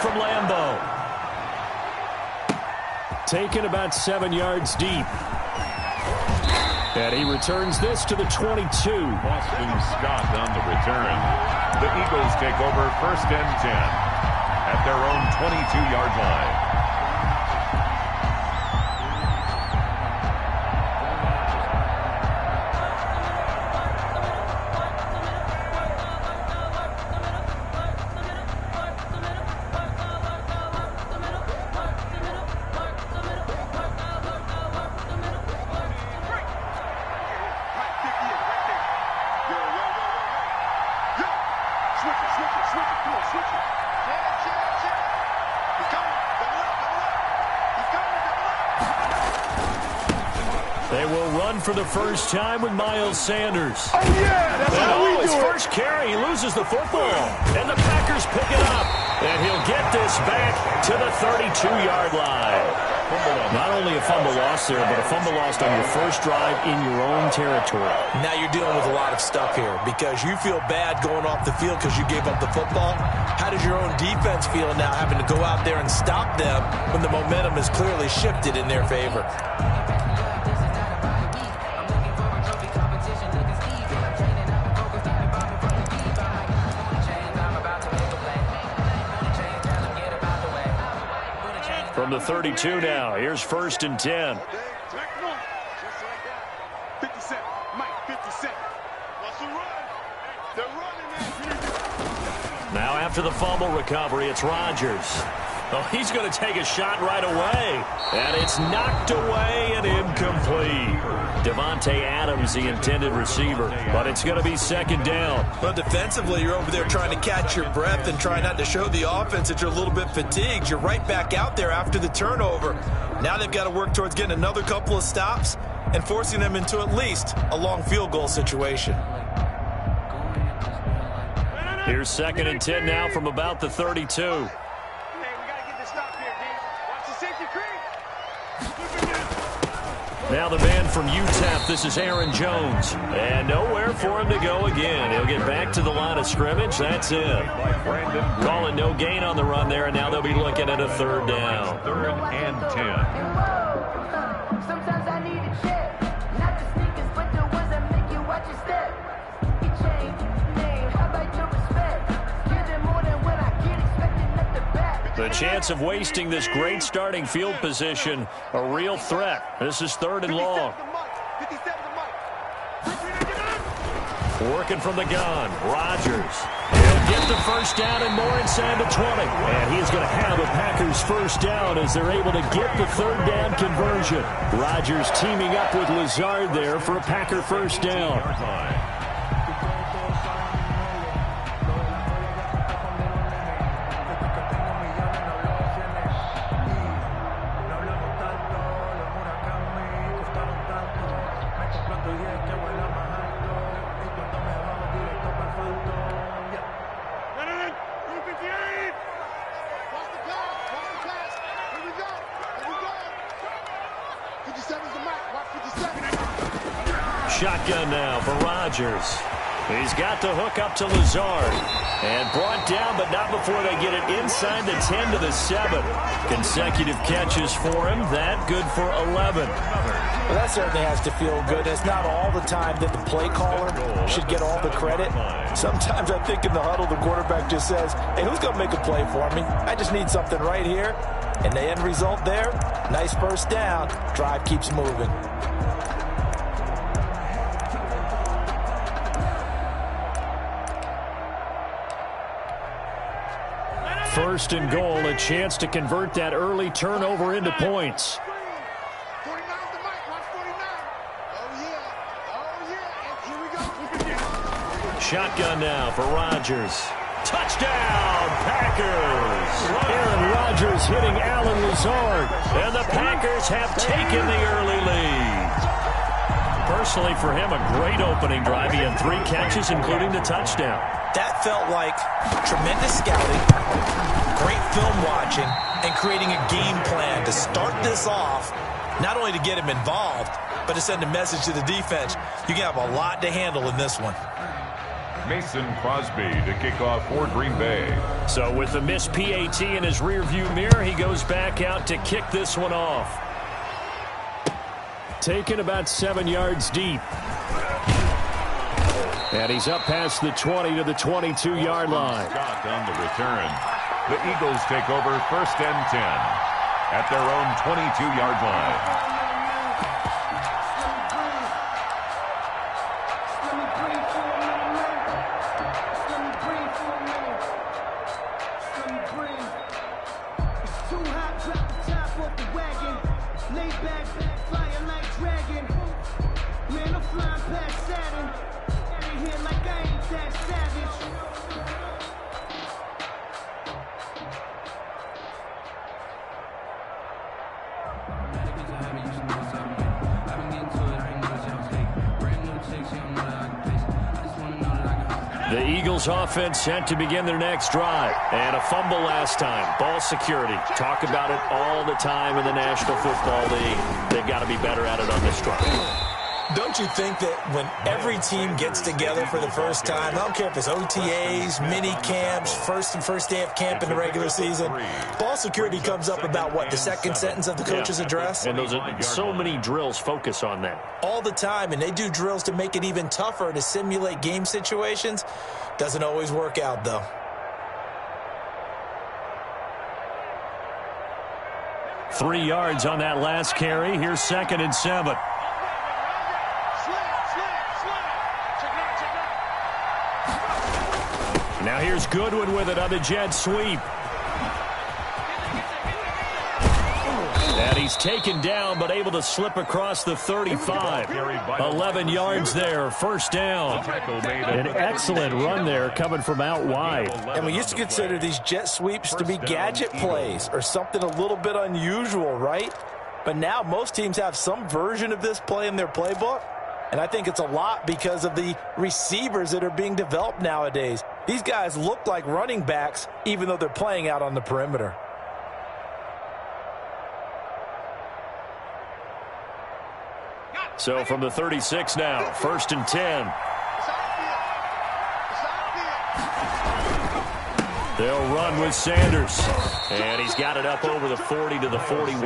from Lambeau. Taken about 7 yards deep. And he returns this to the 22. Boston Scott on the return. The Eagles take over 1st and 10 at their own 22-yard line. They will run for the first time with Miles Sanders. Oh, yeah, that's how we do his it. first carry, he loses the football. And the Packers pick it up. And he'll get this back to the 32-yard line. Not only a fumble loss there, but a fumble lost on your first drive in your own territory. Now you're dealing with a lot of stuff here because you feel bad going off the field because you gave up the football. How does your own defense feel now having to go out there and stop them when the momentum is clearly shifted in their favor? From the 32 now, here's 1st and 10. Now after the fumble recovery, it's Rodgers. Oh, he's going to take a shot right away. And it's knocked away and incomplete. Devontae Adams, the intended receiver. But it's going to be 2nd down. Well, defensively, you're over there trying to catch your breath and try not to show the offense that you're a little bit fatigued. You're right back out there after the turnover. Now they've got to work towards getting another couple of stops and forcing them into at least a long field goal situation. Here's 2nd and 10 now from about the 32. Now the man from UTEP, this is Aaron Jones. And nowhere for him to go again. He'll get back to the line of scrimmage. That's it. Calling no gain on the run there, and now they'll be looking at a 3rd down. 3rd and 10. Sometimes I need a check. Not the sneakers, but the ones that make you watch your step. You change name, how about your respect? Give them more than what I get expecting at the back. The chance of wasting this great starting field position, a real threat. This is 3rd and long. Working from the gun, Rodgers. He'll get the 1st down and more inside the 20. And he's going to have a Packers 1st down as they're able to get the 3rd down conversion. Rodgers teaming up with Lazard there for a Packer 1st down. Shotgun now for Rodgers. He's got the hook up to Lazard. And brought down, but not before they get it inside the 10 to the 7. Consecutive catches for him. That good for 11. Well, that certainly has to feel good. It's not all the time that the play caller should get all the credit. Sometimes I think in the huddle, the quarterback just says, hey, who's going to make a play for me? I just need something right here. And the end result there, nice 1st down. Drive keeps moving. 1st and goal, a chance to convert that early turnover into points. Shotgun now for Rodgers. Touchdown, Packers! Aaron Rodgers hitting Alan Lazard, and the Packers have taken the early lead. Personally, for him, a great opening drive. He had 3 catches, including the touchdown. That felt like tremendous scouting, great film watching, and creating a game plan to start this off, not only to get him involved, but to send a message to the defense. You can have a lot to handle in this one. Mason Crosby to kick off for Green Bay. So with the missed PAT in his rearview mirror, he goes back out to kick this one off. Taken about 7 yards deep. And he's up past the 20 to the 22-yard line. Scott on the return. The Eagles take over 1st and 10 at their own 22-yard line. The Eagles offense set to begin their next drive. And a fumble last time. Ball security. Talk about it all the time in the National Football League. They've got to be better at it on this drive. Don't you think that when every team gets together for the first time, I don't care if it's OTAs, mini camps, first day of camp in the regular season, ball security comes up about what, the second sentence of the coach's address? And those are so many drills focus on that. All the time, and they do drills to make it even tougher to simulate game situations. Doesn't always work out, though. Three yards on that last carry. Here's 2nd and 7. Now here's Goodwin with it on the jet sweep. And he's taken down, but able to slip across the 35. 11 yards there, 1st down. An excellent run there coming from out wide. And we used to consider these jet sweeps to be gadget plays or something a little bit unusual, right? But now most teams have some version of this play in their playbook. And I think it's a lot because of the receivers that are being developed nowadays. These guys look like running backs, even though they're playing out on the perimeter. So from the 36 now, 1st and 10. They'll run with Sanders. And he's got it up over the 40 to the 41.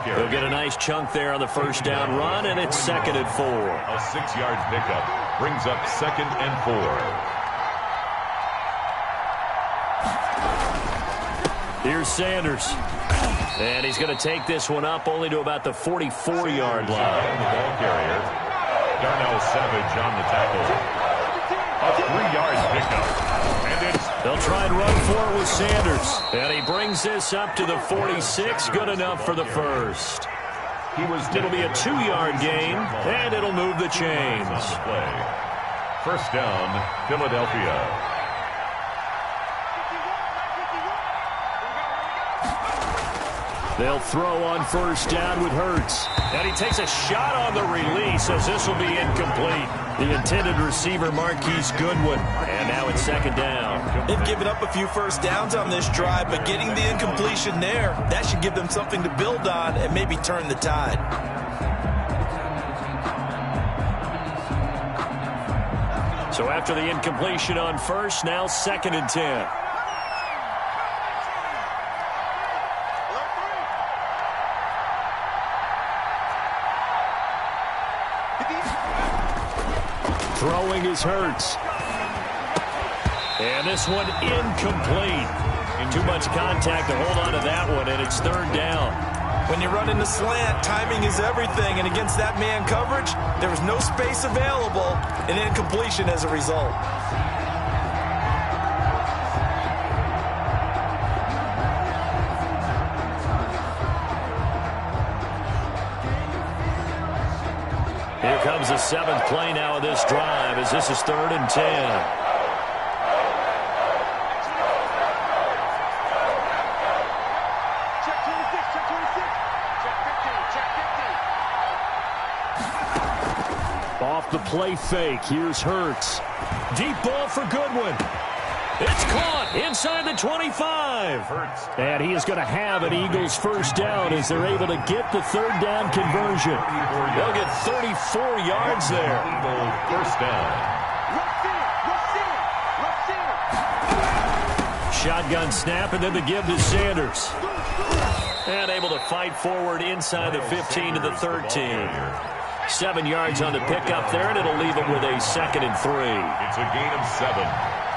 They'll get a nice chunk there on the 1st down run, and it's 2nd and 4. A 6-yard pickup brings up 2nd and 4. Here's Sanders. And he's going to take this one up only to about the 44-yard line. The ball carrier. Darnell Savage on the tackle. A 3-yard pickup. They'll try and run for it with Sanders. And he brings this up to the 46. Good enough for the 1st. It'll be a 2-yard gain, and it'll move the chains. 1st down, Philadelphia. They'll throw on 1st down with Hurts. And he takes a shot on the release as this will be incomplete. The intended receiver, Marquise Goodwin. And now it's 2nd down. They've given up a few 1st downs on this drive, but getting the incompletion there, that should give them something to build on and maybe turn the tide. So after the incompletion on 1st, now 2nd and 10. Throwing is Hurts. And this one incomplete. Too much contact to hold on to that one, and it's 3rd down. When you run in the slant, timing is everything, and against that man coverage, there was no space available, and incompletion as a result. Here comes the 7th play now of this drive as this is 3rd and 10. Off the play fake, here's Hurts. Deep ball for Goodwin. It's caught inside the 25. And he is going to have an Eagles 1st down as they're able to get the 3rd down conversion. They'll get 34 yards there. 1st down. Shotgun snap and then the give to Sanders. And able to fight forward inside the 15 to the 13. 7 yards on the pickup there, and it'll leave it with a 2nd and 3. It's a gain of 7.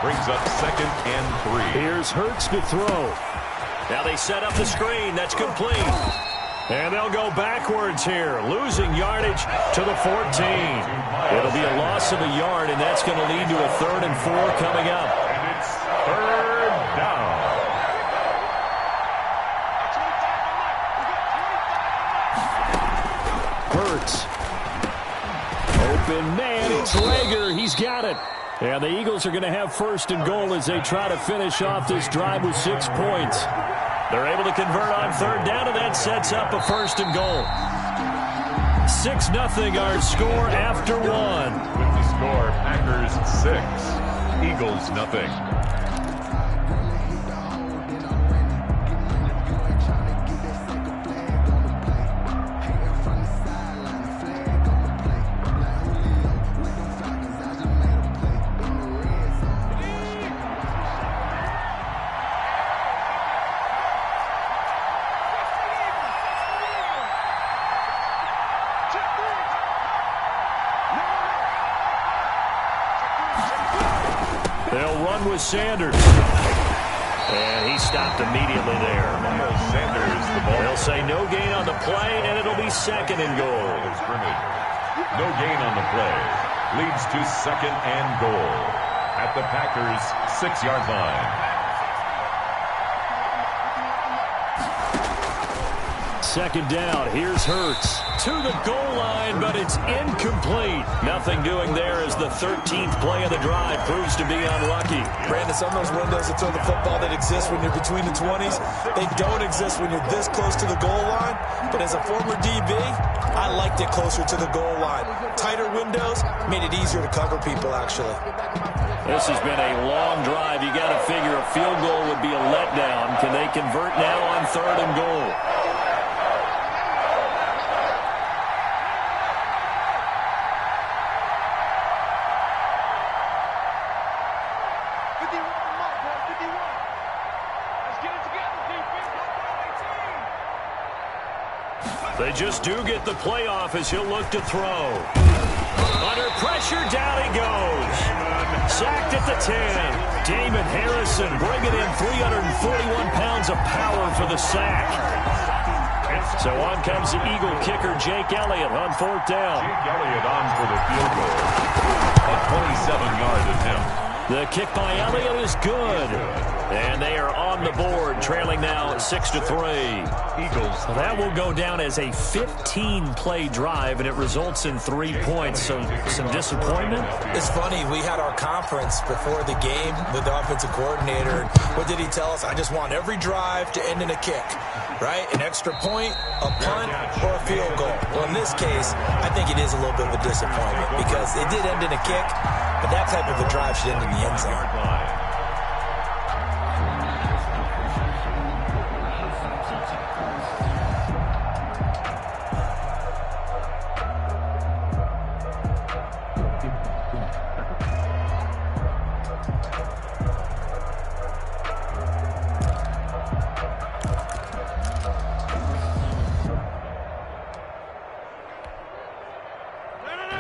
Brings up 2nd and 3. Here's Hurts to throw. Now they set up the screen. That's complete. And they'll go backwards here, losing yardage to the 14. It'll be a loss of a yard, and that's going to lead to a 3rd and 4 coming up. And it's 3rd down. Hurts. Open man, it's Rager. He's got it. And the Eagles are going to have 1st and goal as they try to finish off this drive with 6 points. They're able to convert on 3rd down, and that sets up a 1st and goal. 6-0 our score after 1. With the score, Packers 6, Eagles nothing. They'll run with Sanders. And he stopped immediately there. Sanders, the ball. They'll say no gain on the play, and it'll be 2nd and goal. No gain on the play. Leads to 2nd and goal at the Packers' 6-yard line. 2nd down. Here's Hurts to the goal line, but it's incomplete. Nothing doing there as the 13th play of the drive proves to be unlucky. Brandon, some of those windows to throw the football that exist when you're between the 20s, they don't exist when you're this close to the goal line. But as a former DB, I liked it closer to the goal line. Tighter windows made it easier to cover people, actually. This has been a long drive. You got to figure a field goal would be a letdown. Can they convert now on 3rd and goal? They just do get the playoff as he'll look to throw. Under pressure, down he goes. Sacked at the 10. Damon Harrison bringing in 341 pounds of power for the sack. So on comes the Eagle kicker, Jake Elliott, on 4th down. Jake Elliott on for the field goal. A 27-yard attempt. The kick by Elliott is good. And they are on the board, trailing now 6-3. Eagles. Well, that will go down as a 15-play drive, and it results in 3 points. So some disappointment. It's funny. We had our conference before the game with the offensive coordinator. What did he tell us? I just want every drive to end in a kick, right? An extra point, a punt, or a field goal. Well, in this case, I think it is a little bit of a disappointment because it did end in a kick, but that type of a drive should end in the end zone.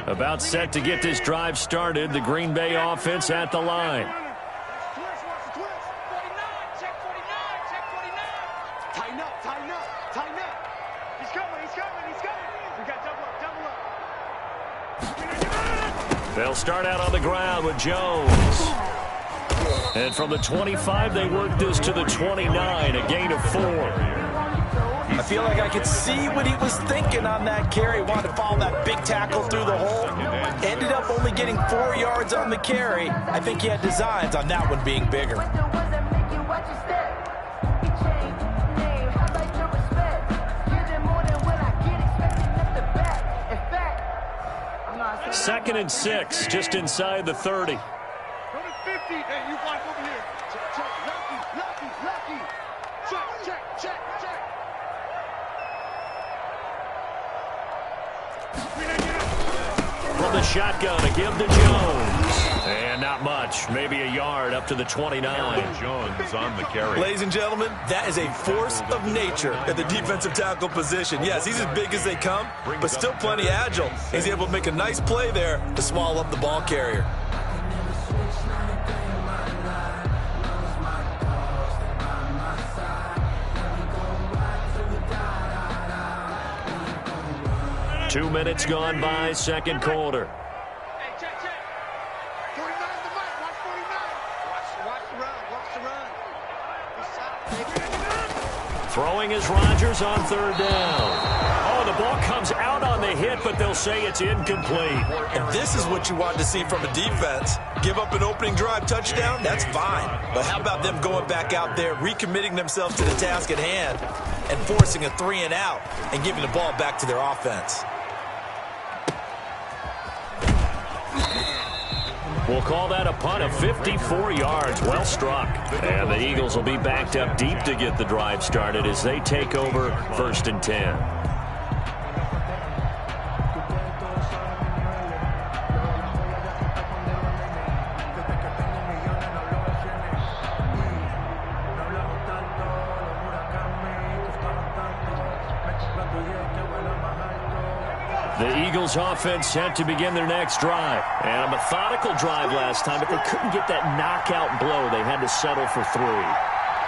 About set to get this drive started. The Green Bay offense at the line. They'll start out on the ground with Jones. And from the 25, they work this to the 29, a gain of 4. I feel like I could see what he was thinking on that carry. Wanted to follow that big tackle through the hole. Ended up only getting 4 yards on the carry. I think he had designs on that one being bigger. Second and 6, just inside the 30. From the shotgun, a give to Jones. And not much. Maybe a yard up to the 29. Jones on the carry. Ladies and gentlemen, that is a force of nature at the defensive tackle position. Yes, he's as big as they come, but still plenty agile. He's able to make a nice play there to swallow up the ball carrier. Two minutes gone by, second quarter. Hey, check. 49 the mic. Watch 49. Watch the run. Throwing is Rodgers on third down. Oh, the ball comes out on the hit, but they'll say it's incomplete. And this is what you want to see from a defense. Give up an opening drive touchdown, that's fine. But how about them going back out there, recommitting themselves to the task at hand, and forcing a 3-and-out and giving the ball back to their offense? We'll call that a punt of 54 yards. Well struck. And the Eagles will be backed up deep to get the drive started as they take over first and 10. The Eagles offense set to begin their next drive. And a methodical drive last time, but they couldn't get that knockout blow. They had to settle for 3.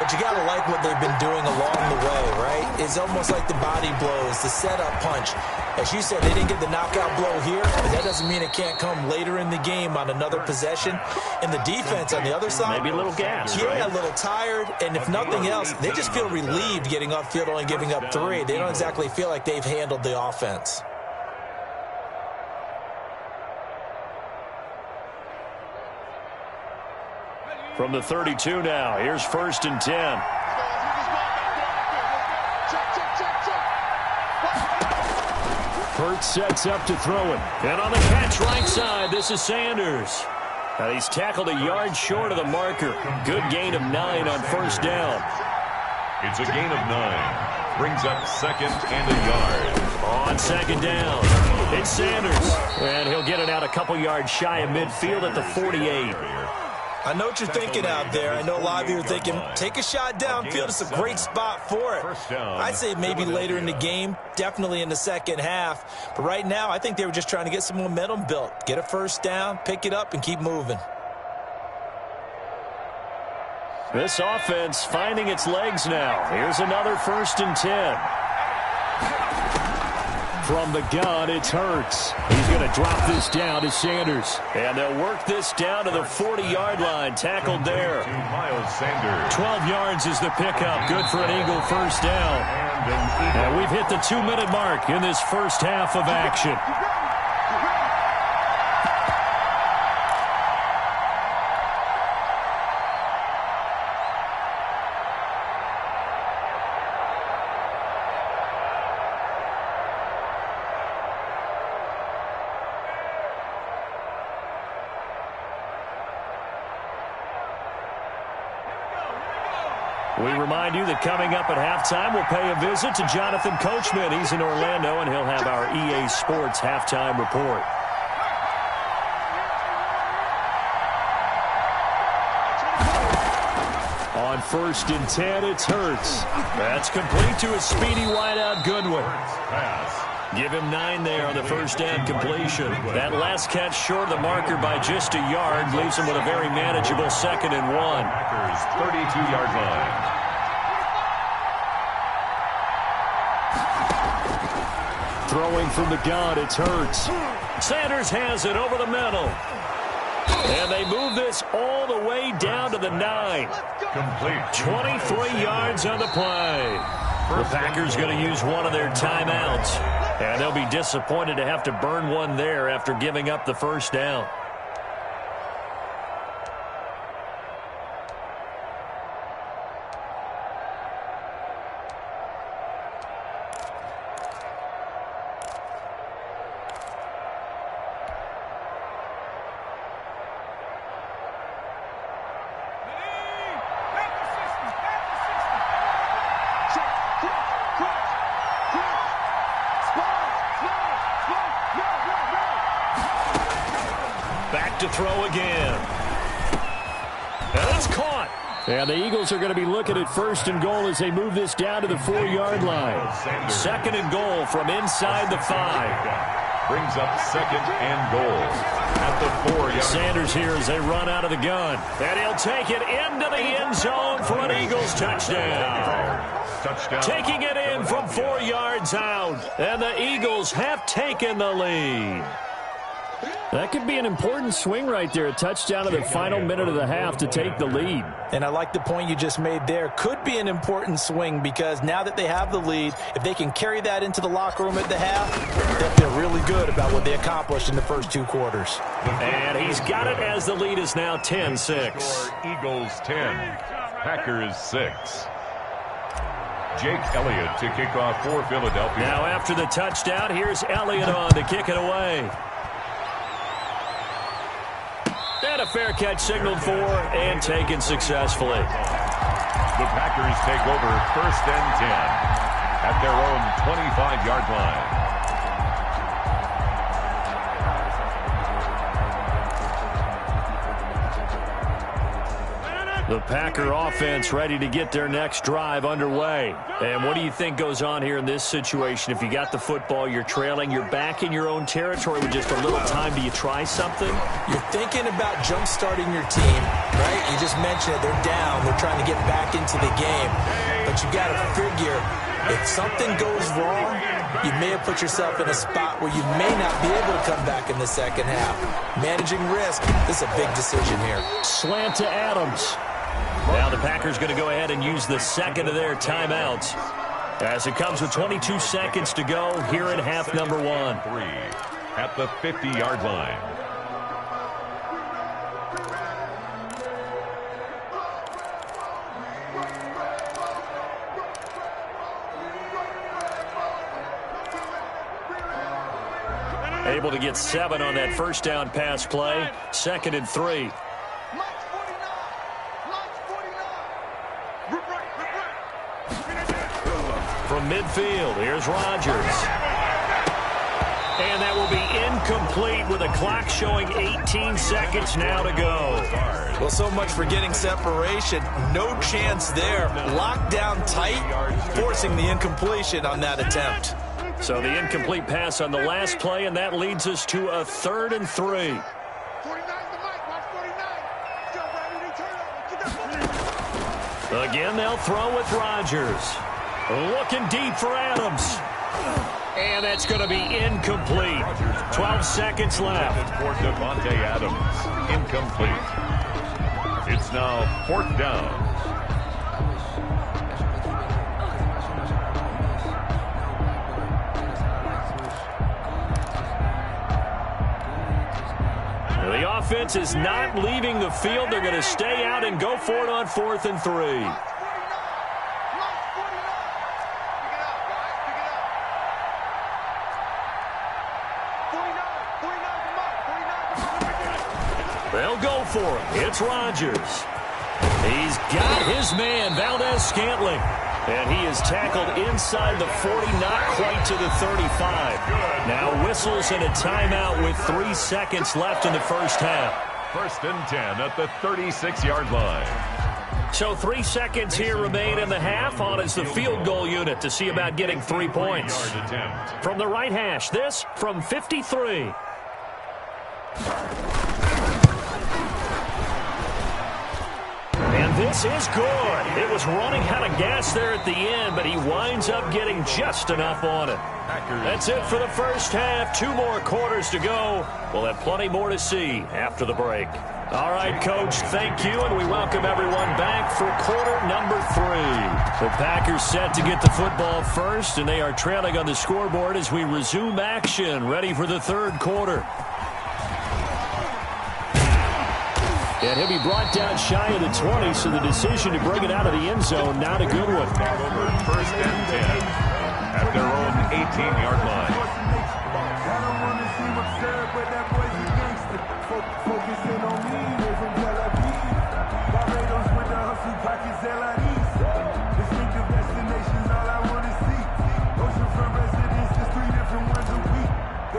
But you got to like what they've been doing along the way, right? It's almost like the body blows, the setup punch. As you said, they didn't get the knockout blow here, but that doesn't mean it can't come later in the game on another possession. And the defense on the other side, maybe a little gas, yeah, right? A little tired. And if nothing else, they just feel relieved getting upfield, only giving up 3. They don't exactly feel like they've handled the offense. From the 32 now, here's first and 10. Hurts sets up to throw it. And on the catch right side, this is Sanders. Now he's tackled a yard short of the marker. Good gain of 9 on first down. It's a gain of 9. Brings up second and a yard. On second down, it's Sanders. And he'll get it out a couple yards shy of midfield at the 48. I know what you're thinking out there. I know a lot of you are thinking, take a shot downfield. It's a great spot for it. I'd say maybe later in the game, definitely in the second half. But right now, I think they were just trying to get some momentum built. Get a first down, pick it up, and keep moving. This offense finding its legs now. Here's another first and 10. From the gun, it's Hurts. He's going to drop this down to Sanders. And they'll work this down to the 40-yard line. Tackled there. Miles Sanders. 12 yards is the pickup. Good for an Eagle first down. And we've hit the 2-minute mark in this first half of action. We remind you that coming up at halftime, we'll pay a visit to Jonathan Coachman. He's in Orlando, and he'll have our EA Sports halftime report. On first and 10, it's Hurts. That's complete to a speedy wideout Goodwin. Give him 9 there on the first down completion. That last catch short of the marker by just a yard leaves him with a very manageable second and 1. Packers 32-yard line. Throwing from the gun, it's Hurts. Sanders has it over the middle. And they move this all the way down to the 9. Complete. 23 yards on the play. The Packers going to use one of their timeouts. And they'll be disappointed to have to burn one there after giving up the first down. Back to throw again. It's caught. And the Eagles are going to be looking at 1st and goal as they move this down to the 4-yard line. 2nd and goal from inside the 5. Brings up 2nd and goal at the 4-yard. Sanders here as they run out of the gun. And he'll take it into the end zone for an Eagles touchdown. Taking it in from 4 yards out. And the Eagles have taken the lead. That could be an important swing right there. A touchdown in the final minute of the half to take the lead. And I like the point you just made there. Could be an important swing because now that they have the lead, if they can carry that into the locker room at the half, they'll feel really good about what they accomplished in the first 2 quarters. And he's got it as the lead is now 10-6. Eagles 10, Packers 6. Jake Elliott to kick off for Philadelphia. Now after the touchdown, here's Elliott on to kick it away. And a fair catch signaled for and taken successfully. The Packers take over 1st and 10 at their own 25-yard line. The Packer offense ready to get their next drive underway. And what do you think goes on here in this situation? If you got the football, you're trailing, you're back in your own territory with just a little time. Do you try something? You're thinking about jump-starting your team, right? You just mentioned it. They're down. They're trying to get back into the game. But you got to figure if something goes wrong, you may have put yourself in a spot where you may not be able to come back in the second half. Managing risk, this is a big decision here. Slant to Adams. Now the Packers going to go ahead and use the 2nd of their timeouts as it comes with 22 seconds to go here in half number 1. 3 at the 50-yard line. Able to get 7 on that first down pass play. 2nd and 3. From midfield, here's Rodgers. And that will be incomplete with a clock showing 18 seconds now to go. Well, so much for getting separation. No chance there. Locked down tight, forcing the incompletion on that attempt. So the incomplete pass on the last play, and that leads us to a 3rd and 3. 49 the mic, watch 49. Jump right in, turn over. Get that ball. Again, they'll throw with Rodgers. Looking deep for Adams. And that's going to be incomplete. 12 seconds left. For Devontae Adams. Incomplete. It's now 4th down. The offense is not leaving the field. They're going to stay out and go for it on 4th and 3. They'll go for it. It's Rodgers. He's got his man, Valdez-Scantling. And he is tackled inside the 40, not quite to the 35. Now whistles and a timeout with 3 seconds left in the first half. 1st and 10 at the 36-yard line. So 3 seconds here remain in the half. On is the field goal unit to see about getting 3 points. From the right hash, this from 53. And this is good. It was running out of gas there at the end, but he winds up getting just enough on it. That's it for the first half. 2 more quarters to go. We'll have plenty more to see after the break. All right, Coach, thank you, and we welcome everyone back for quarter number 3. The Packers set to get the football first, and they are trailing on the scoreboard as we resume action, ready for the 3rd quarter. And he'll be brought down shy of the 20, so the decision to bring it out of the end zone, not a good one. Over 1st and 10 at their own 18-yard line.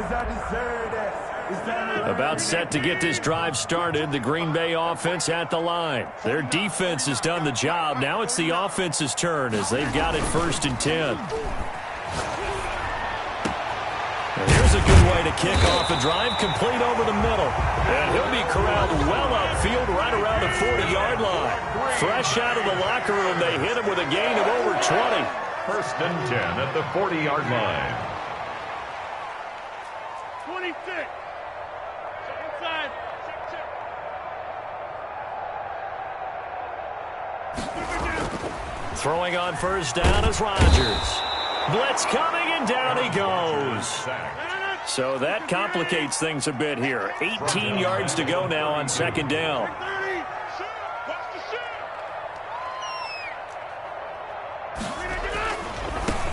I deserve that. It's time to About set to get this drive started, the Green Bay offense at the line. Their defense has done the job. Now it's the offense's turn as they've got it 1st and 10. And here's a good way to kick off a drive, complete over the middle. And he'll be corralled well upfield right around the 40-yard line. Fresh out of the locker room, they hit him with a gain of over 20. 1st and 10 at the 40-yard line. 26. Inside. Check. Throwing on 1st down is Rodgers. Blitz coming, and down he goes. So that complicates things a bit here. 18 yards to go now on 2nd down. 30. Watch the shot.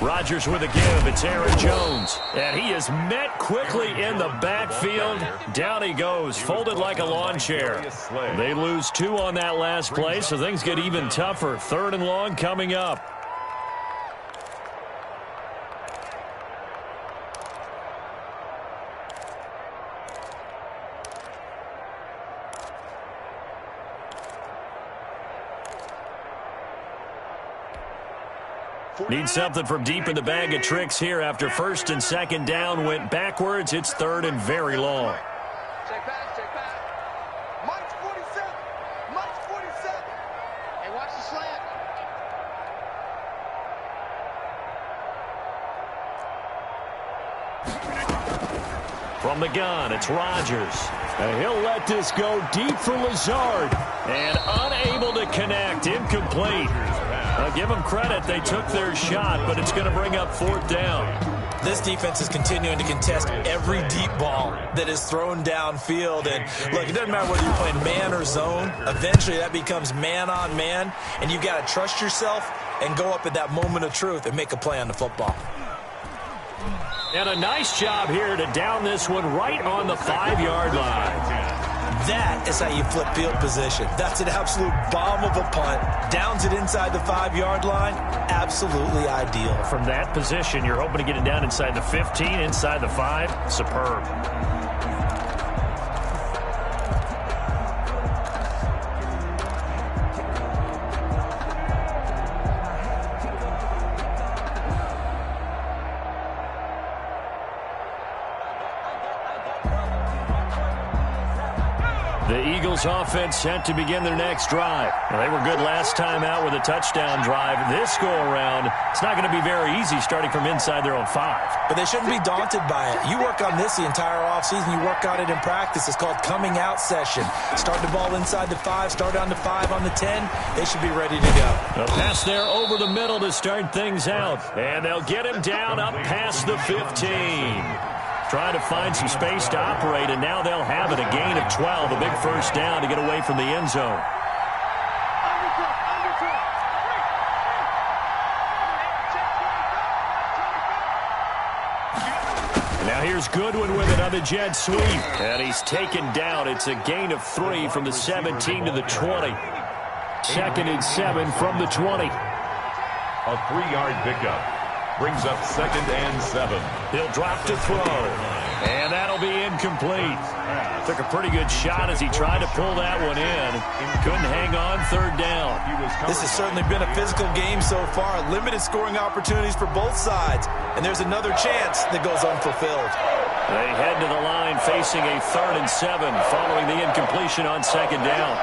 Rodgers with a give. It's Aaron Jones. And he is met quickly in the backfield. Down he goes, folded like a lawn chair. They lose 2 on that last play, so things get even tougher. 3rd and long coming up. Need something from deep in the bag of tricks here after 1st and 2nd down went backwards. It's 3rd and very long. Check back. Mike's 47. Mike's 47. Hey, watch the slant. From the gun, it's Rodgers. And he'll let this go deep for Lazard. And unable to connect, incomplete. Give them credit, they took their shot, but it's going to bring up 4th down. This defense is continuing to contest every deep ball that is thrown downfield. And, look, it doesn't matter whether you're playing man or zone. Eventually, that becomes man-on-man, and you've got to trust yourself and go up at that moment of truth and make a play on the football. And a nice job here to down this one right on the 5-yard line. That is how you flip field position. That's an absolute bomb of a punt. Downs it inside the 5-yard line. Absolutely ideal. From that position, you're hoping to get it down inside the 15, inside the 5. Superb. The Eagles offense set to begin their next drive. Well, they were good last time out with a touchdown drive. This go-around, it's not going to be very easy starting from inside their own 5. But they shouldn't be daunted by it. You work on this the entire offseason. You work on it in practice. It's called coming out session. Start the ball inside the 5, start on the 5 on the 10. They should be ready to go. A pass there over the middle to start things out. And they'll get him down up past the 15. Trying to find some space to operate, and now they'll have it. A gain of 12, a big 1st down to get away from the end zone. And now here's Goodwin with another jet sweep. And he's taken down. It's a gain of 3 from the 17 to the 20. 2nd and 7 from the 20. A 3-yard pickup. Brings up 2nd and 7. He'll drop to throw. And that'll be incomplete. Took a pretty good shot as he tried to pull that one in. Couldn't hang on 3rd down. This has certainly been a physical game so far. Limited scoring opportunities for both sides. And there's another chance that goes unfulfilled. They head to the line facing a 3rd and 7 following the incompletion on 2nd down.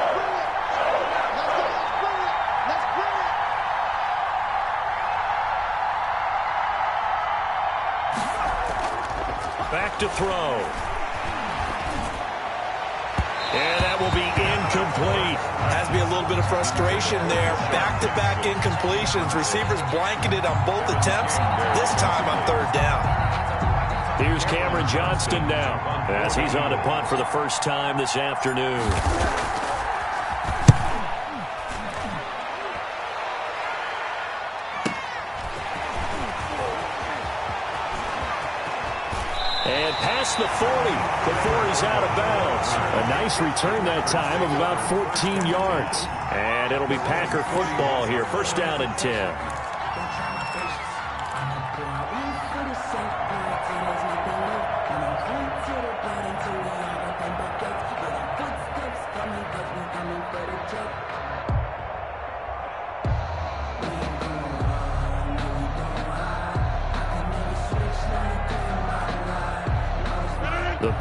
Back to throw. And that will be incomplete. Has to be a little bit of frustration there. Back-to-back incompletions. Receivers blanketed on both attempts. This time on 3rd down. Here's Cameron Johnston now as he's on to punt for the first time this afternoon. And past the 40 before he's out of bounds. A nice return that time of about 14 yards. And it'll be Packer football here. 1st down and 10. The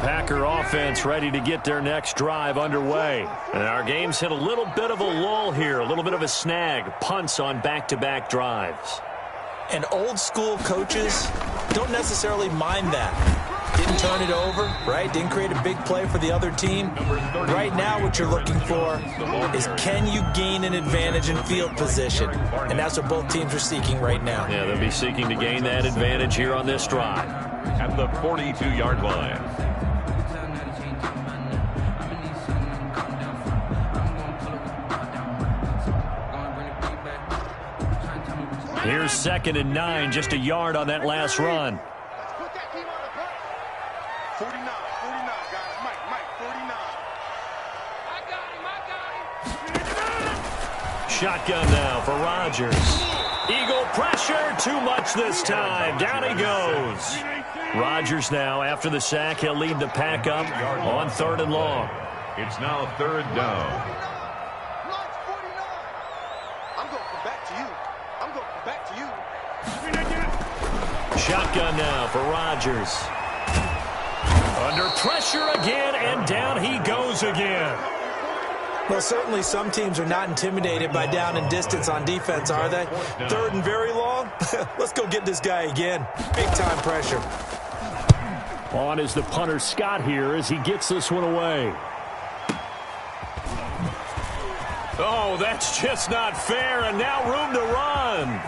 Packer offense ready to get their next drive underway. And our game's hit a little bit of a lull here, a little bit of a snag. Punts on back-to-back drives. And old-school coaches don't necessarily mind that. Didn't turn it over, right? Didn't create a big play for the other team. Right now what you're looking for is, can you gain an advantage in field position? And that's what both teams are seeking right now. Yeah, they'll be seeking to gain that advantage here on this drive. At the 42-yard line. Here's 2nd and 9, just a yard on that last run. Put that team on the front. 49, guys. Mike, 49. I got him. Shotgun now for Rodgers. Eagle pressure, too much this time. Down he goes. Rodgers now, after the sack, he'll lead the pack up on 3rd and long. It's now 3rd down. Launch 49. I'm going to come back to you. Shotgun now for Rodgers. Under pressure again, and down he goes again. Well, certainly some teams are not intimidated by down and distance on defense, are they? 3rd and very long? Let's go get this guy again. Big-time pressure. On is the punter Scott here as he gets this one away. Oh, that's just not fair, and now room to run.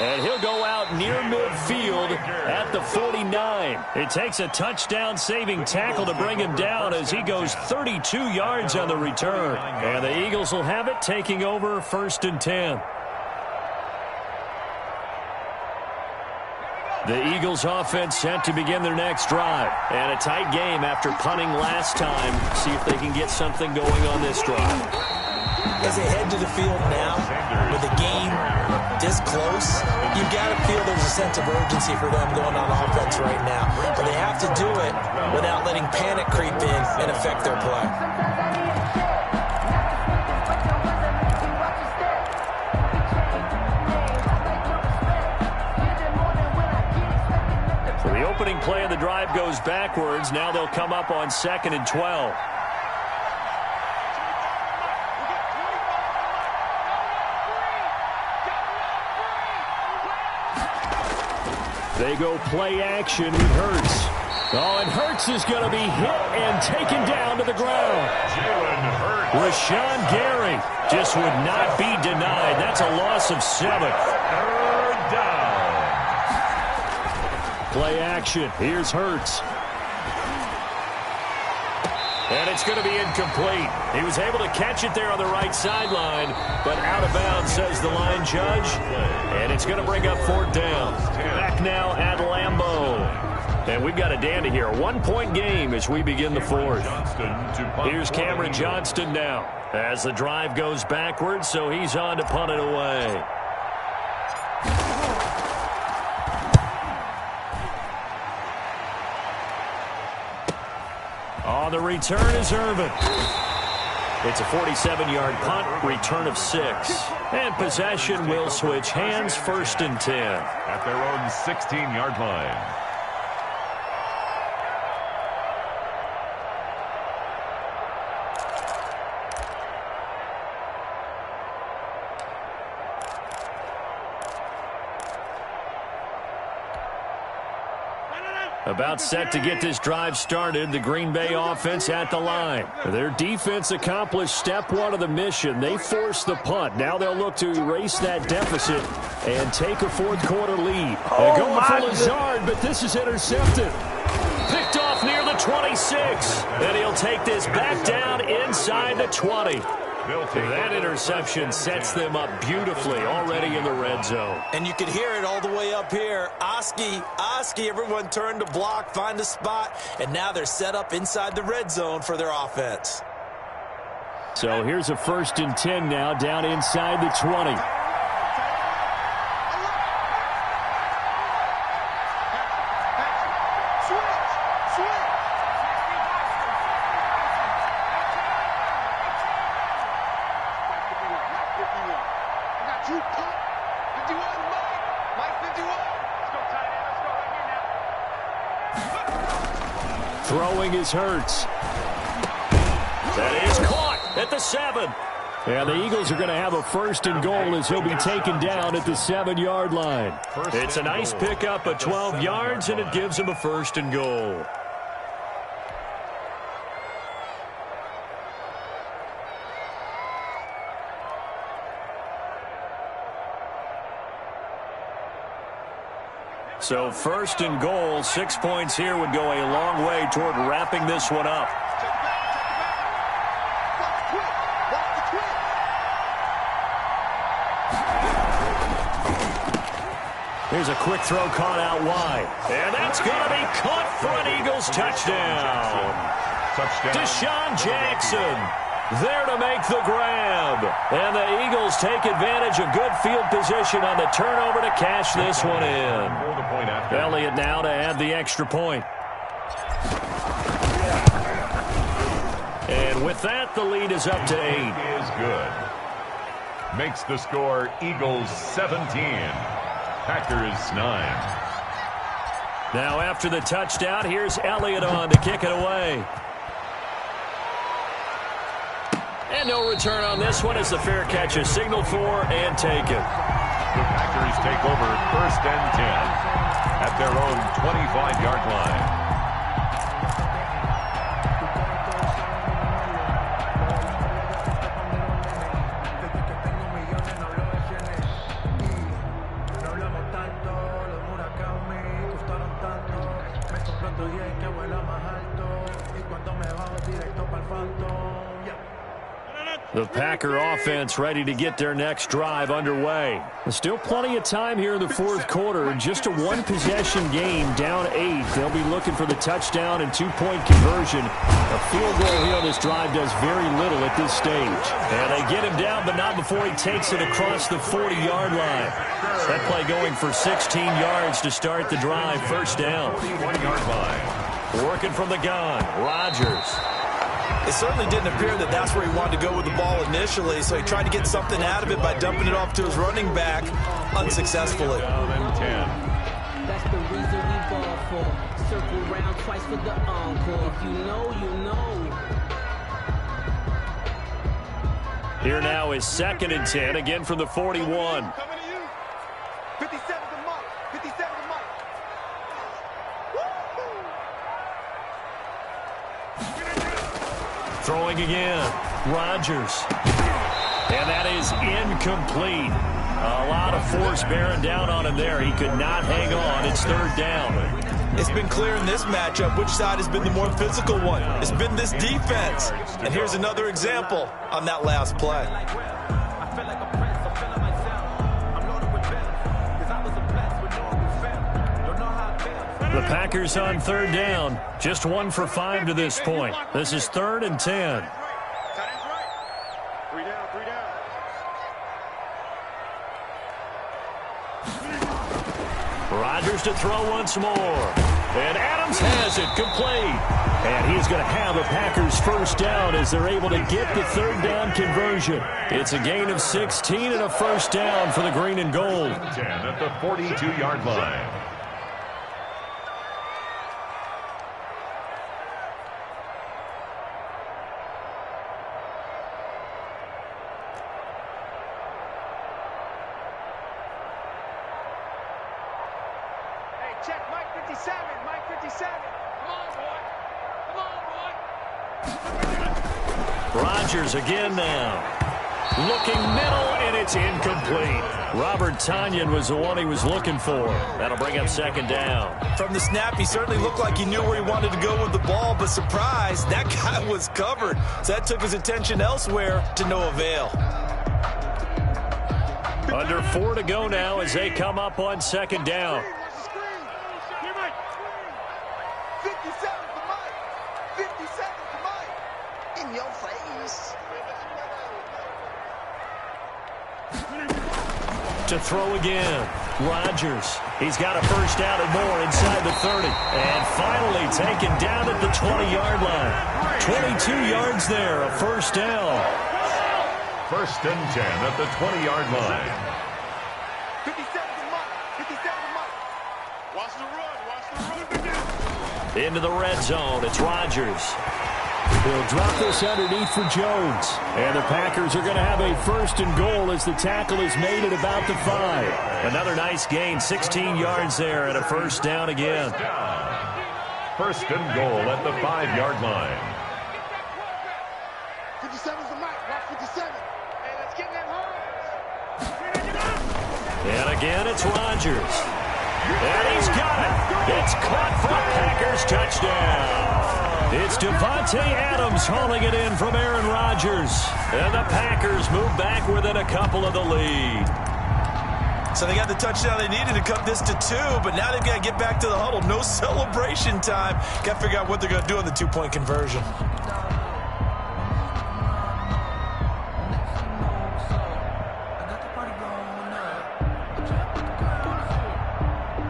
And he'll go out near midfield at the 49. It takes a touchdown-saving tackle to bring him down as he goes 32 yards on the return. And the Eagles will have it, taking over 1st and 10. The Eagles offense set to begin their next drive. And a tight game after punting last time. See if they can get something going on this drive. As they head to the field now, with the game this close, you've got to feel there's a sense of urgency for them going on offense right now. But they have to do it without letting panic creep in and affect their play. So the opening play of the drive goes backwards. Now they'll come up on 2nd and 12. They go play action with Hurts. Oh, and Hurts is going to be hit and taken down to the ground. Rashawn Gary just would not be denied. That's a loss of 7. 3rd down. Play action. Here's Hurts. And it's going to be incomplete. He was able to catch it there on the right sideline, but out of bounds, says the line judge. And it's going to bring up 4th down. Back now at Lambeau. And we've got a dandy here. 1-point game as we begin the 4th. Here's Cameron Johnston now as the drive goes backwards, so he's on to punt it away. On the return is Irvin. It's a 47-yard punt, return of 6. And possession will switch hands, 1st and 10. At their own 16-yard line. About set to get this drive started, the Green Bay offense at the line. Their defense accomplished step 1 of the mission. They forced the punt. Now they'll look to erase that deficit and take a 4th quarter lead. They're going for Lazard, but this is intercepted. Picked off near the 26. And he'll take this back down inside the 20. That interception sets them up beautifully already in the red zone. And you could hear it all the way up here. Oski, everyone turned to block, find a spot, and now they're set up inside the red zone for their offense. So here's a 1st and 10 now down inside the 20. Throwing is Hurts. That is caught at the 7. And the Eagles are going to have a 1st and goal as he'll be taken down at the 7-yard line. It's a nice pickup of 12 yards, and it gives him a 1st and goal. So 1st and goal, 6 points here would go a long way toward wrapping this one up. Here's a quick throw caught out wide. And that's going to be caught for an Eagles touchdown. Deshaun Jackson there to make the grab. And the Eagles take advantage of good field position on the turnover to cash this one in. Elliott now to add the extra point. And with that, the lead is up to 8. Is good. Makes the score Eagles 17. Packers 9. Now after the touchdown, here's Elliott on to kick it away. And no return on this one as the fair catch is signaled for and taken. The Packers take over 1st and 10 at their own 25-yard line. The Packer offense ready to get their next drive underway. There's still plenty of time here in the 4th quarter. Just a 1-possession game, down 8. They'll be looking for the touchdown and 2-point conversion. A field goal here on this drive does very little at this stage. And they get him down, but not before he takes it across the 40-yard line. That play going for 16 yards to start the drive. 1st down. 41-yard line. Working from the gun, Rodgers. It certainly didn't appear that that's where he wanted to go with the ball initially, so he tried to get something out of it by dumping it off to his running back unsuccessfully. Down and 10. That's the reason we ball for. Circle round twice for the encore. If you know, you know. Here now is 2nd and 10, again from the 41. Coming to you. 57 to Mike. 57 to Mike. Throwing again, Rodgers. And that is incomplete. A lot of force bearing down on him there. He could not hang on. It's 3rd down. It's been clear in this matchup which side has been the more physical one. It's been this defense. And here's another example on that last play. The Packers on 3rd down. Just 1 for 5 to this point. This is 3rd and 10. Three down, 3 down. Rodgers to throw once more. And Adams has it complete. And he's going to have a Packers 1st down as they're able to get the 3rd down conversion. It's a gain of 16 and a 1st down for the green and gold. 10 at the 42-yard line. Check Mike 57. Mike 57. Come on, boy. Come on, boy. Rodgers again now. Looking middle, and it's incomplete. Robert Tonyan was the one he was looking for. That'll bring up 2nd down. From the snap, he certainly looked like he knew where he wanted to go with the ball, but surprise, that guy was covered. So that took his attention elsewhere to no avail. Under 4 to go now as they come up on 2nd down. 57 to Mike. 57 to Mike. In your face. To throw again, Rodgers. He's got a 1st down and more inside the 30. And finally taken down at the 20-yard line. 22 yards there, a 1st down. 1st and 10 at the 20-yard line. 57 to Mike. 57 to Mike. Into the red zone, it's Rodgers. They'll drop this underneath for Jones. And the Packers are going to have a 1st and goal as the tackle is made at about the 5. Another nice gain, 16 yards there, and a 1st down again. 1st and goal at the 5-yard line. 57's the mic. Watch 57. Hey, let's get that home. And again, it's Rodgers. And he's got it. It's caught for a Packers touchdown. It's Devontae Adams hauling it in from Aaron Rodgers. And the Packers move back within a couple of the lead. So they got the touchdown they needed to cut this to 2, but now they've got to get back to the huddle. No celebration time. Got to figure out what they're going to do on the 2-point conversion.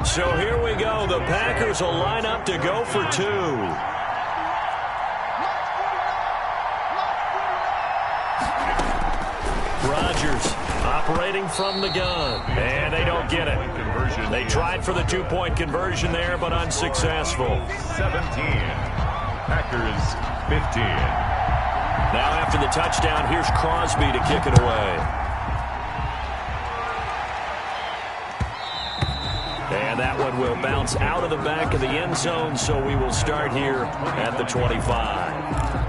So here we go. The Packers will line up to go for 2. Rodgers operating from the gun, and they don't get it. They tried for the 2-point conversion there, but unsuccessful. 17. Packers 15. Now after the touchdown, here's Crosby to kick it away. And that one will bounce out of the back of the end zone, so we will start here at the 25.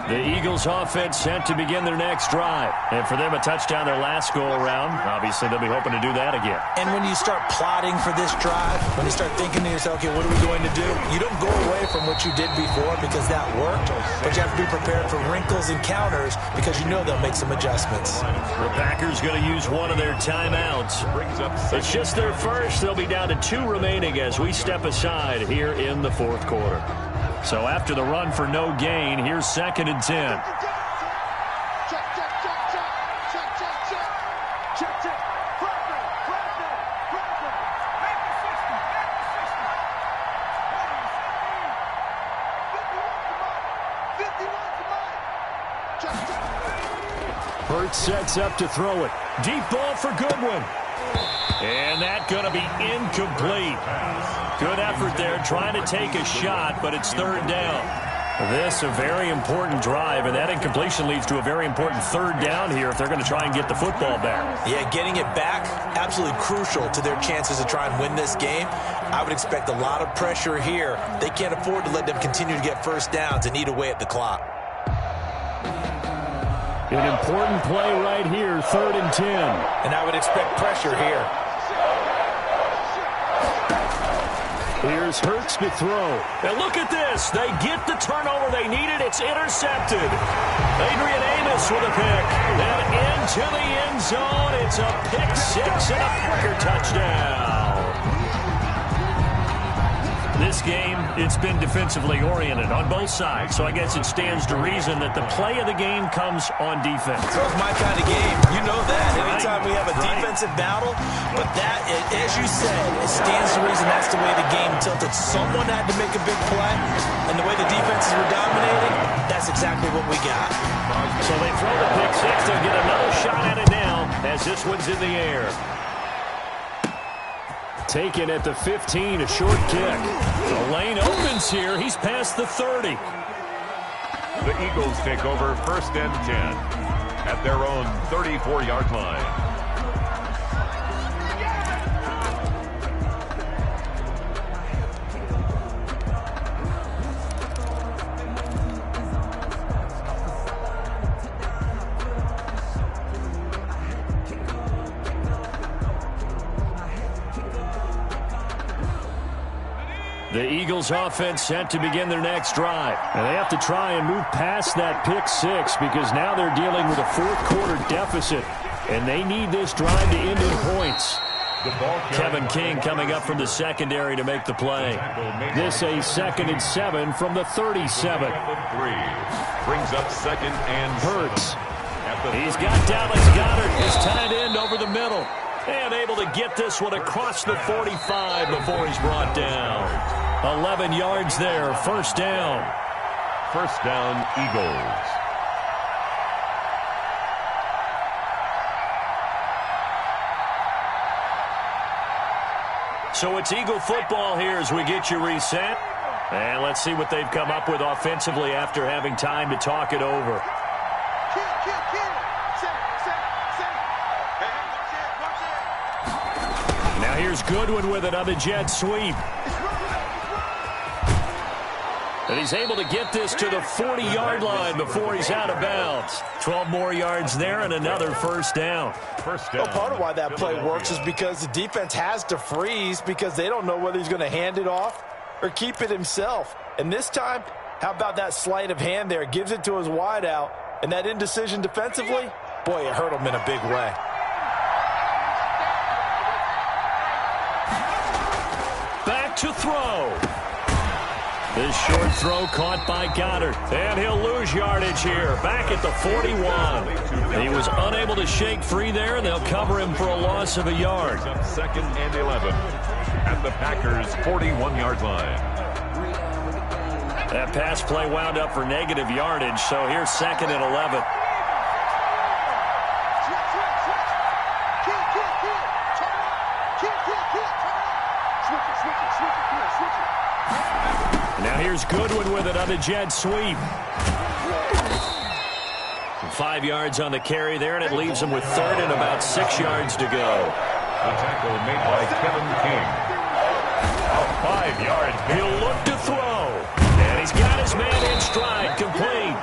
The Eagles offense sent to begin their next drive. And for them, a touchdown their last go-around. Obviously, they'll be hoping to do that again. And when you start plotting for this drive, when you start thinking to yourself, okay, what are we going to do? You don't go away from what you did before because that worked, but you have to be prepared for wrinkles and counters because you know they'll make some adjustments. The Packers going to use one of their timeouts. It's just their first. They'll be down to 2 remaining as we step aside here in the 4th quarter. So after the run for no gain, here's 2nd and 10. Hurts sets up to throw it. Deep ball for Goodwin. And that going to be incomplete. Good effort there trying to take a shot, but it's 3rd down. This a very important drive, and that incompletion leads to a very important 3rd down here if they're going to try and get the football back. Yeah, getting it back, absolutely crucial to their chances to try and win this game. I would expect a lot of pressure here. They can't afford to let them continue to get 1st downs and eat away at the clock. An important play right here, 3rd and 10. And I would expect pressure here. Here's Hurts to throw. And look at this. They get the turnover they needed. It's intercepted. Adrian Amos with a pick. And into the end zone. It's a pick 6 and a Packer touchdown. This game, it's been defensively oriented on both sides, so I guess it stands to reason that the play of the game comes on defense. So it's my kind of game. You know that. Anytime we have a defensive battle, but that, as you said, it stands to reason that's the way the game tilted. Someone had to make a big play, and the way the defenses were dominating, that's exactly what we got. So they throw the pick 6. They'll get another shot at it now as this one's in the air. Taken at the 15, a short kick. The lane opens here. He's past the 30. The Eagles take over 1st and 10 at their own 34-yard line. The Eagles offense set to begin their next drive. And they have to try and move past that pick 6 because now they're dealing with a 4th quarter deficit. And they need this drive to end in points. Kevin King coming up from the secondary to make the play. This a 2nd and 7 from the 37. Brings up 2nd and Hurts. He's got Dallas Goedert, his tight end, over the middle. And able to get this one across the 45 before he's brought down. 11 yards there, first down. First down, Eagles. So it's Eagle football here as we get you reset. And let's see what they've come up with offensively after having time to talk it over. Now here's Goodwin with it on the jet sweep. And he's able to get this to the 40-yard line before he's out of bounds. 12 more yards there and another first down. Well, part of why that play works is because the defense has to freeze because they don't know whether he's going to hand it off or keep it himself. And this time, how about that sleight of hand there? Gives it to his wideout. And that indecision defensively, boy, it hurt him in a big way. Back to throw. This short throw caught by Goddard. And he'll lose yardage here. Back at the 41. He was unable to shake free there, and they'll cover him for a loss of a yard. Second and 11 at the Packers' 41-yard line. That pass play wound up for negative yardage, so here's second and 11. Now here's Goodwin with it on the jet sweep. 5 yards on the carry there, and it leaves him with third and about 6 yards to go. A tackle made by Kevin King. A 5 yard. He'll look to throw. And he's got his man in stride, complete.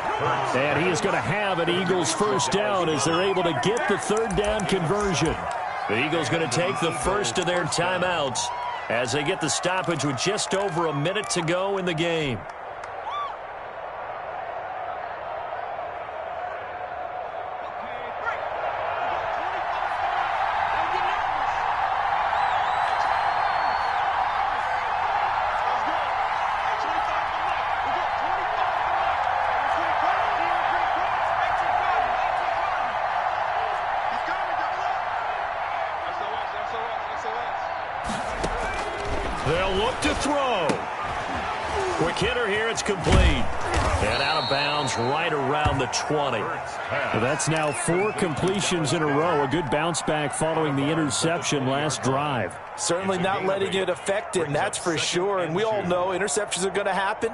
And he is going to have an Eagles first down as they're able to get the third down conversion. The Eagles going to take the first of their timeouts as they get the stoppage with just over a minute to go in the game. They'll look to throw. Quick hitter here, it's complete. And out of bounds right around the 20. Well, that's now 4 completions in a row. A good bounce back following the interception last drive. Certainly not letting it affect him, that's for sure. And we all know interceptions are going to happen.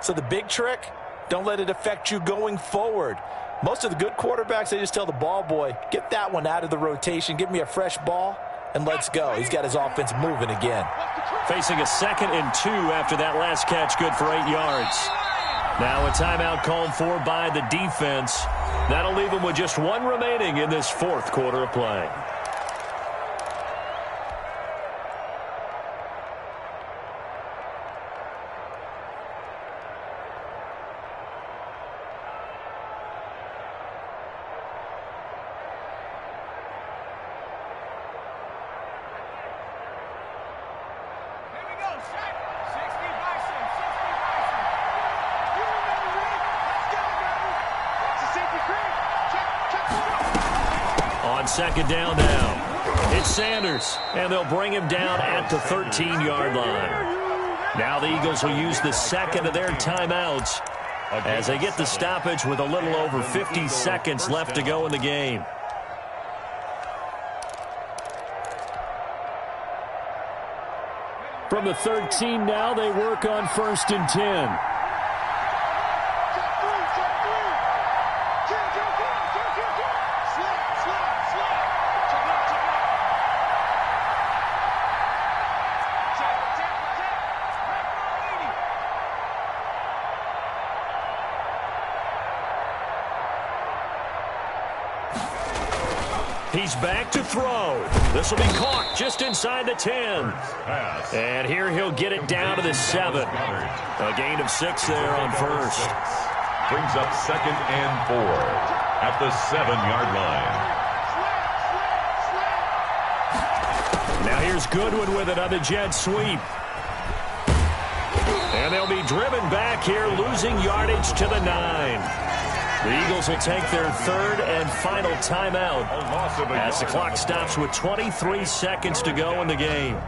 So the big trick, don't let it affect you going forward. Most of the good quarterbacks, they just tell the ball boy, get that one out of the rotation, give me a fresh ball, and let's go. He's got his offense moving again. Facing a 2nd and 2 after that last catch, good for 8 yards. Now a timeout called for by the defense. That'll leave them with just 1 remaining in this 4th quarter of play. Second down now. It's Sanders, and they'll bring him down at the 13-yard line. Now the Eagles will use the 2nd of their timeouts as they get the stoppage with a little over 50 seconds left to go in the game. From the 13 now, they work on 1st and 10. He's back to throw. This will be caught just inside the 10. And here he'll get it down to the 7. A gain of 6 there on first. Brings up 2nd and 4 at the 7-yard line. Now here's Goodwin with it on the jet sweep. And they'll be driven back here, losing yardage to the 9. The Eagles will take their third and final timeout as the clock stops with 23 seconds to go in the game.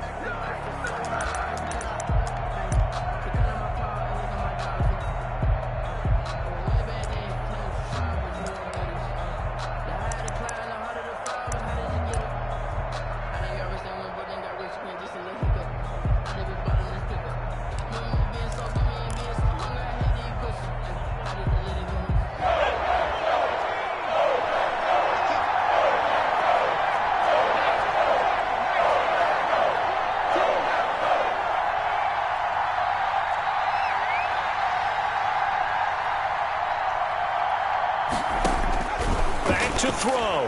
To throw.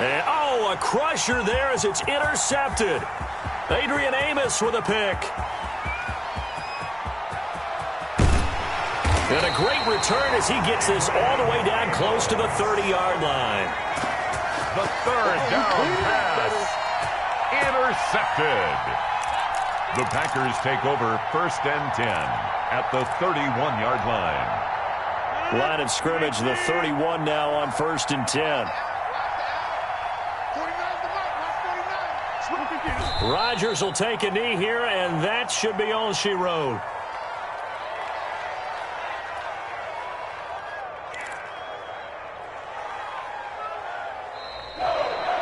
And, oh, a crusher there as it's intercepted. Adrian Amos with a pick. And a great return as he gets this all the way down close to the 30-yard line. The third down pass. Intercepted. The Packers take over 1st and 10 at the 31-yard line. Line of scrimmage, the 31 now on 1st and 10. Rodgers will take a knee here, and that should be all she wrote.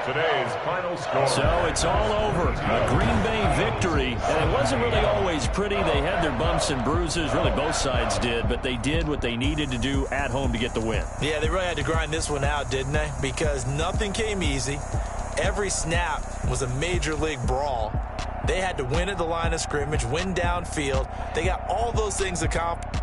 Today's final score. So it's all over. A Green Bay victory. And it wasn't really always pretty. They had their bumps and bruises. Really, both sides did. But they did what they needed to do at home to get the win. Yeah, they really had to grind this one out, didn't they? Because nothing came easy. Every snap was a major league brawl. They had to win at the line of scrimmage, win downfield. They got all those things accomplished.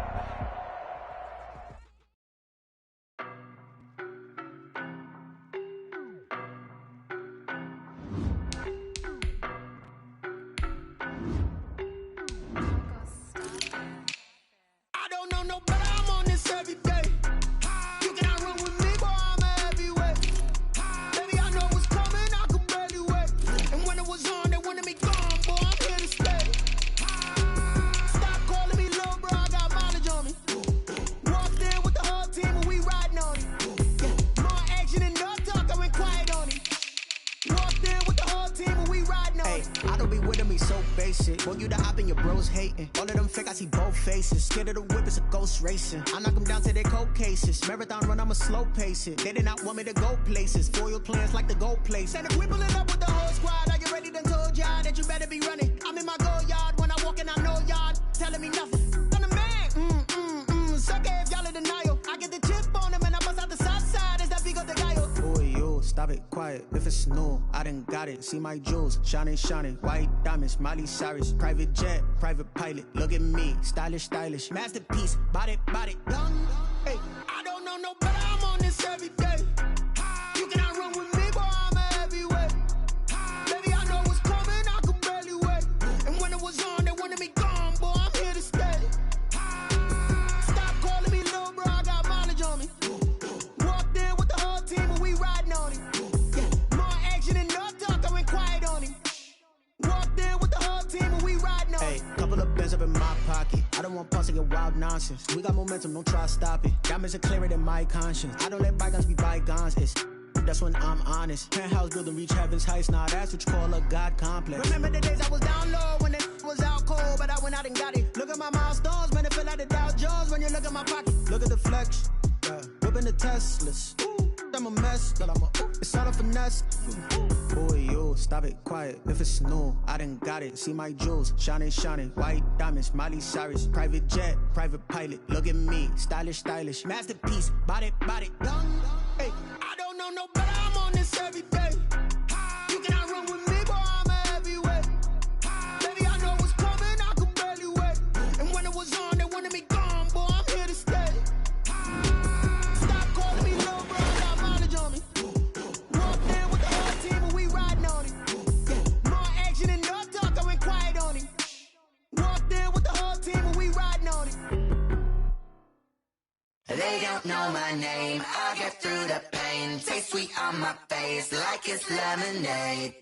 Want you to hop in your bros hating. All of them fake, I see both faces. Scared of the whip, it's a ghost racing. I knock them down to their cold cases. Marathon run, I'ma slow pace it. They did not want me to go places. Foil plans like the go place. And if we pulling up with the whole squad, are you ready? Done told y'all that you better be running. I'm in my go yard. When I walk in, I know y'all telling me nothing. I'm the man. Suck it if y'all in denial. I get the chip on them and I bust out the south side. Is that Vigo de Gallo? Boy, yo, stop it, quiet. If it's new, I done got it. See my jewels, shining, shining. White diamonds, Miley Cyrus. Private jet, private pilot. Look at me, stylish, stylish. Masterpiece, body, done. Hey, I don't know no better. I'm on this every day. You cannot run with me, boy. I'm a heavyweight. Baby, I know what's coming. I could barely wait. And when it was on, they wanted me gone, boy. I'm here to stay. Stop calling me little bro. I got mileage on me. Walked in with the whole team and we riding on him. Yeah, more action and no talk. I went quiet on him. Walked in with the whole team and we riding on him. Hey, couple of bands up in my pocket. I don't want pause to get wild nonsense. We got momentum, don't try to stop it. Diamonds are clearer than my conscience. I don't let bygones be bygones. That's when I'm honest. Penthouse building reach heaven's heights. Nah, that's what you call a God complex. Remember the days I was down low when it was out cold, but I went out and got it. Look at my milestones, man, it feel like the Dow Jones when you look at my pocket. Look at the flex, whipping the Teslas. I'm a mess, but it's all a finesse. Boy, yo, stop it, quiet. If it's new, I done got it. See my jewels, shining, shining. White diamonds, Miley Cyrus. Private jet, private pilot. Look at me, stylish, stylish. Masterpiece, body, done. Hey, I don't know no better. I'm on this every day. You cannot run with me, boy. I'm a heavyweight. Baby, I know what's coming. I could barely wait. And when it was on, they wanted me gone, boy. I'm here to stay. Stop calling me little bro. I got mileage on me. Walked in with the whole team and we riding on him. Yeah, more action and no talk. I went quiet on him. Walked in with the whole team and we riding on him. They don't know my name, I get through the pain. Taste sweet on my face like it's lemonade.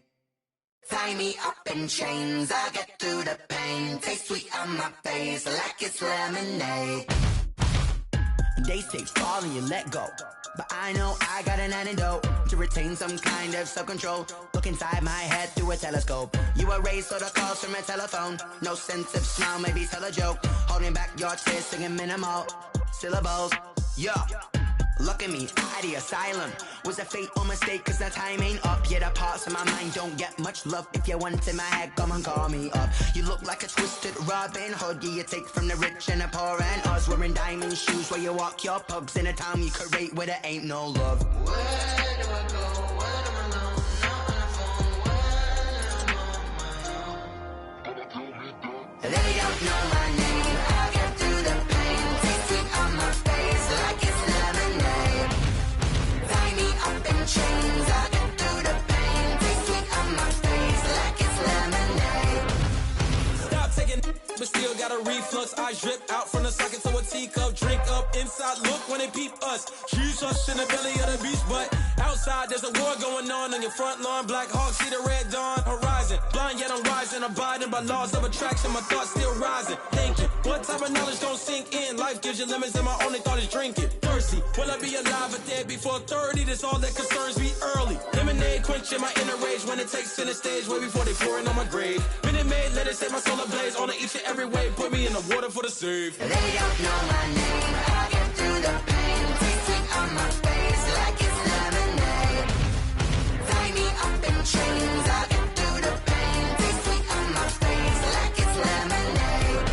Tie me up in chains, I get through the pain. Taste sweet on my face like it's lemonade. They say fall and you let go, but I know I got an antidote to retain some kind of self-control. Look inside my head through a telescope. You erase all the calls from a telephone. No sense of smile, maybe tell a joke. Holding back your tears, singing minimal syllables. Yo, look at me, out the asylum. Was a fate or mistake, cause the time ain't up. Yeah, the parts of my mind don't get much love. If you want in my head, come and call me up. You look like a twisted Robin Hood. Yeah, you take from the rich and the poor and us. Wearing diamond shoes where you walk your pugs in a town you create where there ain't no love. Where do I go? When am I alone? Not on the phone. When I'm on my own. They don't know my name. I get through the pain. Taste sweet on my face like it's lemonade. Tie me up in chains. I get through the pain. Taste sweet on my face like it's lemonade. Stop taking, but still got a reflux. Eyes drip out from the socket to a teacup. Drink up inside, look when they peep us. Choose us in the belly of the beast, but outside there's a war going on your front lawn. Black Hawk, see the red dawn horizon. Blind yet I'm rising, abiding by laws of attraction. My thoughts still rising, thinking what type of knowledge don't sink in. Life gives you limits and my only thought is drinking. Thirsty, will I be alive or dead before 30? That's all that concerns me early. Lemonade quenching my inner rage when it takes center stage way before they pouring on my grave. Minute Maid, let it set my soul ablaze on each and every way. Put me in the water for the save. They don't know my name. I get through the pain. Taste sweet on my face like it's lemonade. Tie me up in chains. I get through the pain. Taste sweet on my face like it's lemonade.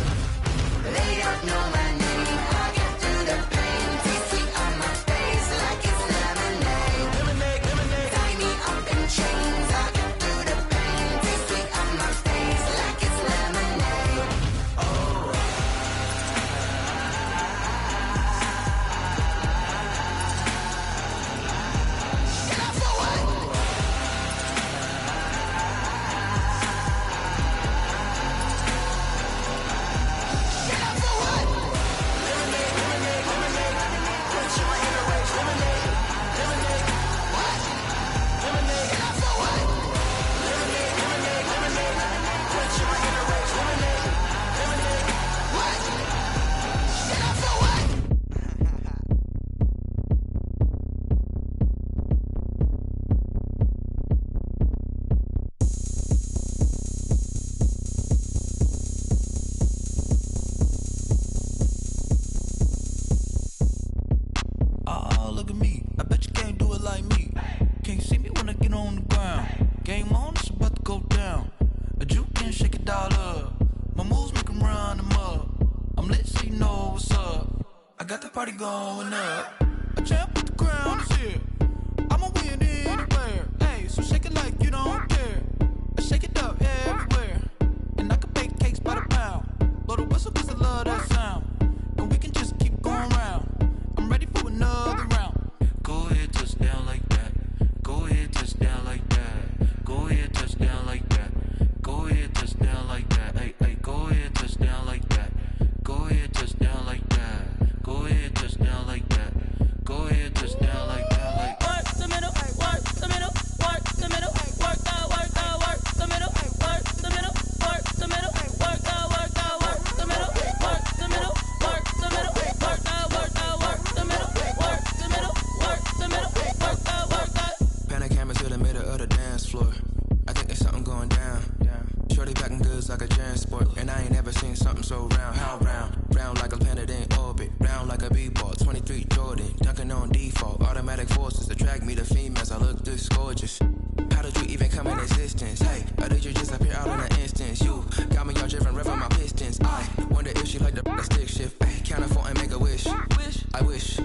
They don't know my name. I get through the pain. Taste sweet on my face like it's lemonade. Lemonade, lemonade. Tie me up in chains. I get through the pain. Taste sweet on my face like it's lemonade. Oh. Oh, look at me. I bet you can't do it like me. Can't see me when I get on the ground. Game on, it's about to go down. A juke can shake it all up. My moves make 'em run them up. I'm lit so you know what's up. I got the party going up. A champ with the crown is here. I'ma win anywhere. Hey, so shake it like you don't care. I shake it up everywhere. And I can bake cakes by the pound. Blow the whistle 'cause I love that sound. And we can just keep going round. I'm ready for another round. Go ahead, touch down like that. Go ahead, touch down like that. Go ahead, touch down like that. Go ahead, touch down like that. Hey, hey, go ahead, touch down like that. Go ahead, touch down like that. Go ahead, touch down like that. Go ahead, touch down like that. Like Work the middle, work the middle, work the middle, work the middle, work the middle, work the middle, work the middle, work the middle, work the middle, work the middle, work the middle, work the middle, work the middle, work the. Panic cameras to the middle of the dance floor. I think there's something going down. Shorty packing goods like a transport. And I ain't never seen something so round. How round? Round like a planet in orbit. Round like a b-ball. 23 Jordan. Dunking on default. Automatic forces attract me to females. I look this gorgeous. How did you even come in existence? Hey, or did you just appear out in an instance? You got me all driven, revving my pistons. I wonder if she like the stick shift. Hey, count a 4 and make a wish. I wish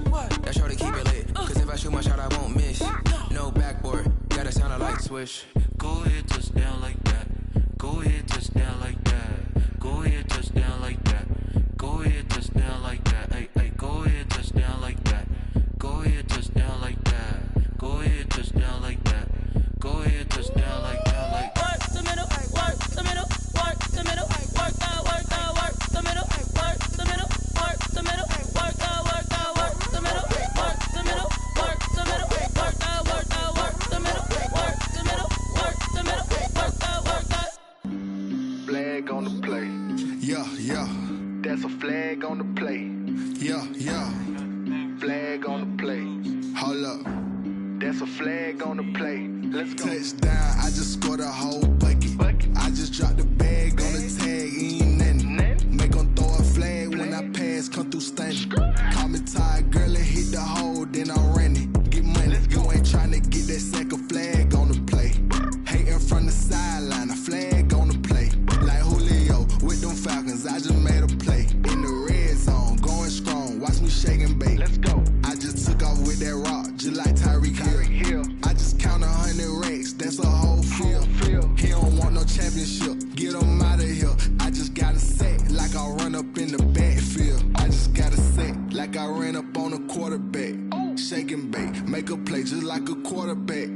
that shorty keep it lit. Cause if I shoot my shot, I won't miss. No backboard, gotta sound a light switch. Go ahead, touch down like that. Go ahead, touch down like that. Go ahead, touch down like that. Go ahead, touch down like that. Hey, hey, go ahead, touch down like that. Go ahead, touch down like that. Go ahead, touch down like that. Go ahead, touch down like that. Like Work the middle, work the middle, work the middle, work the middle, work the middle, work the middle, work the middle, work the middle, work the middle, work the middle, work the middle, work the middle, work the middle, work the middle, work the. Flag on the play. Yeah, yeah. That's a flag on the play. Yeah, yeah. Let's go. Touchdown, I just scored a whole bucket. I just dropped the bag on the tag, ain't nothing. Make them throw a flag when I pass, come through stunning. Call me tired, girl, and hit the hole, then I'm running. Get money, you ain't tryna get that second flag on the play. Hating from the sideline, a flag on the play. Like Julio with them Falcons, I just made a play. In the red zone, going strong, watch me shake and bake. Let's go. I just took off with that rock, just like Tyreek Hill. I just count 100 racks, that's a whole field. He don't want no championship, get him out of here. I just got a set, like I run up in the backfield. I just got a set, like I ran up on a quarterback. Shake and bake, make a play just like a quarterback.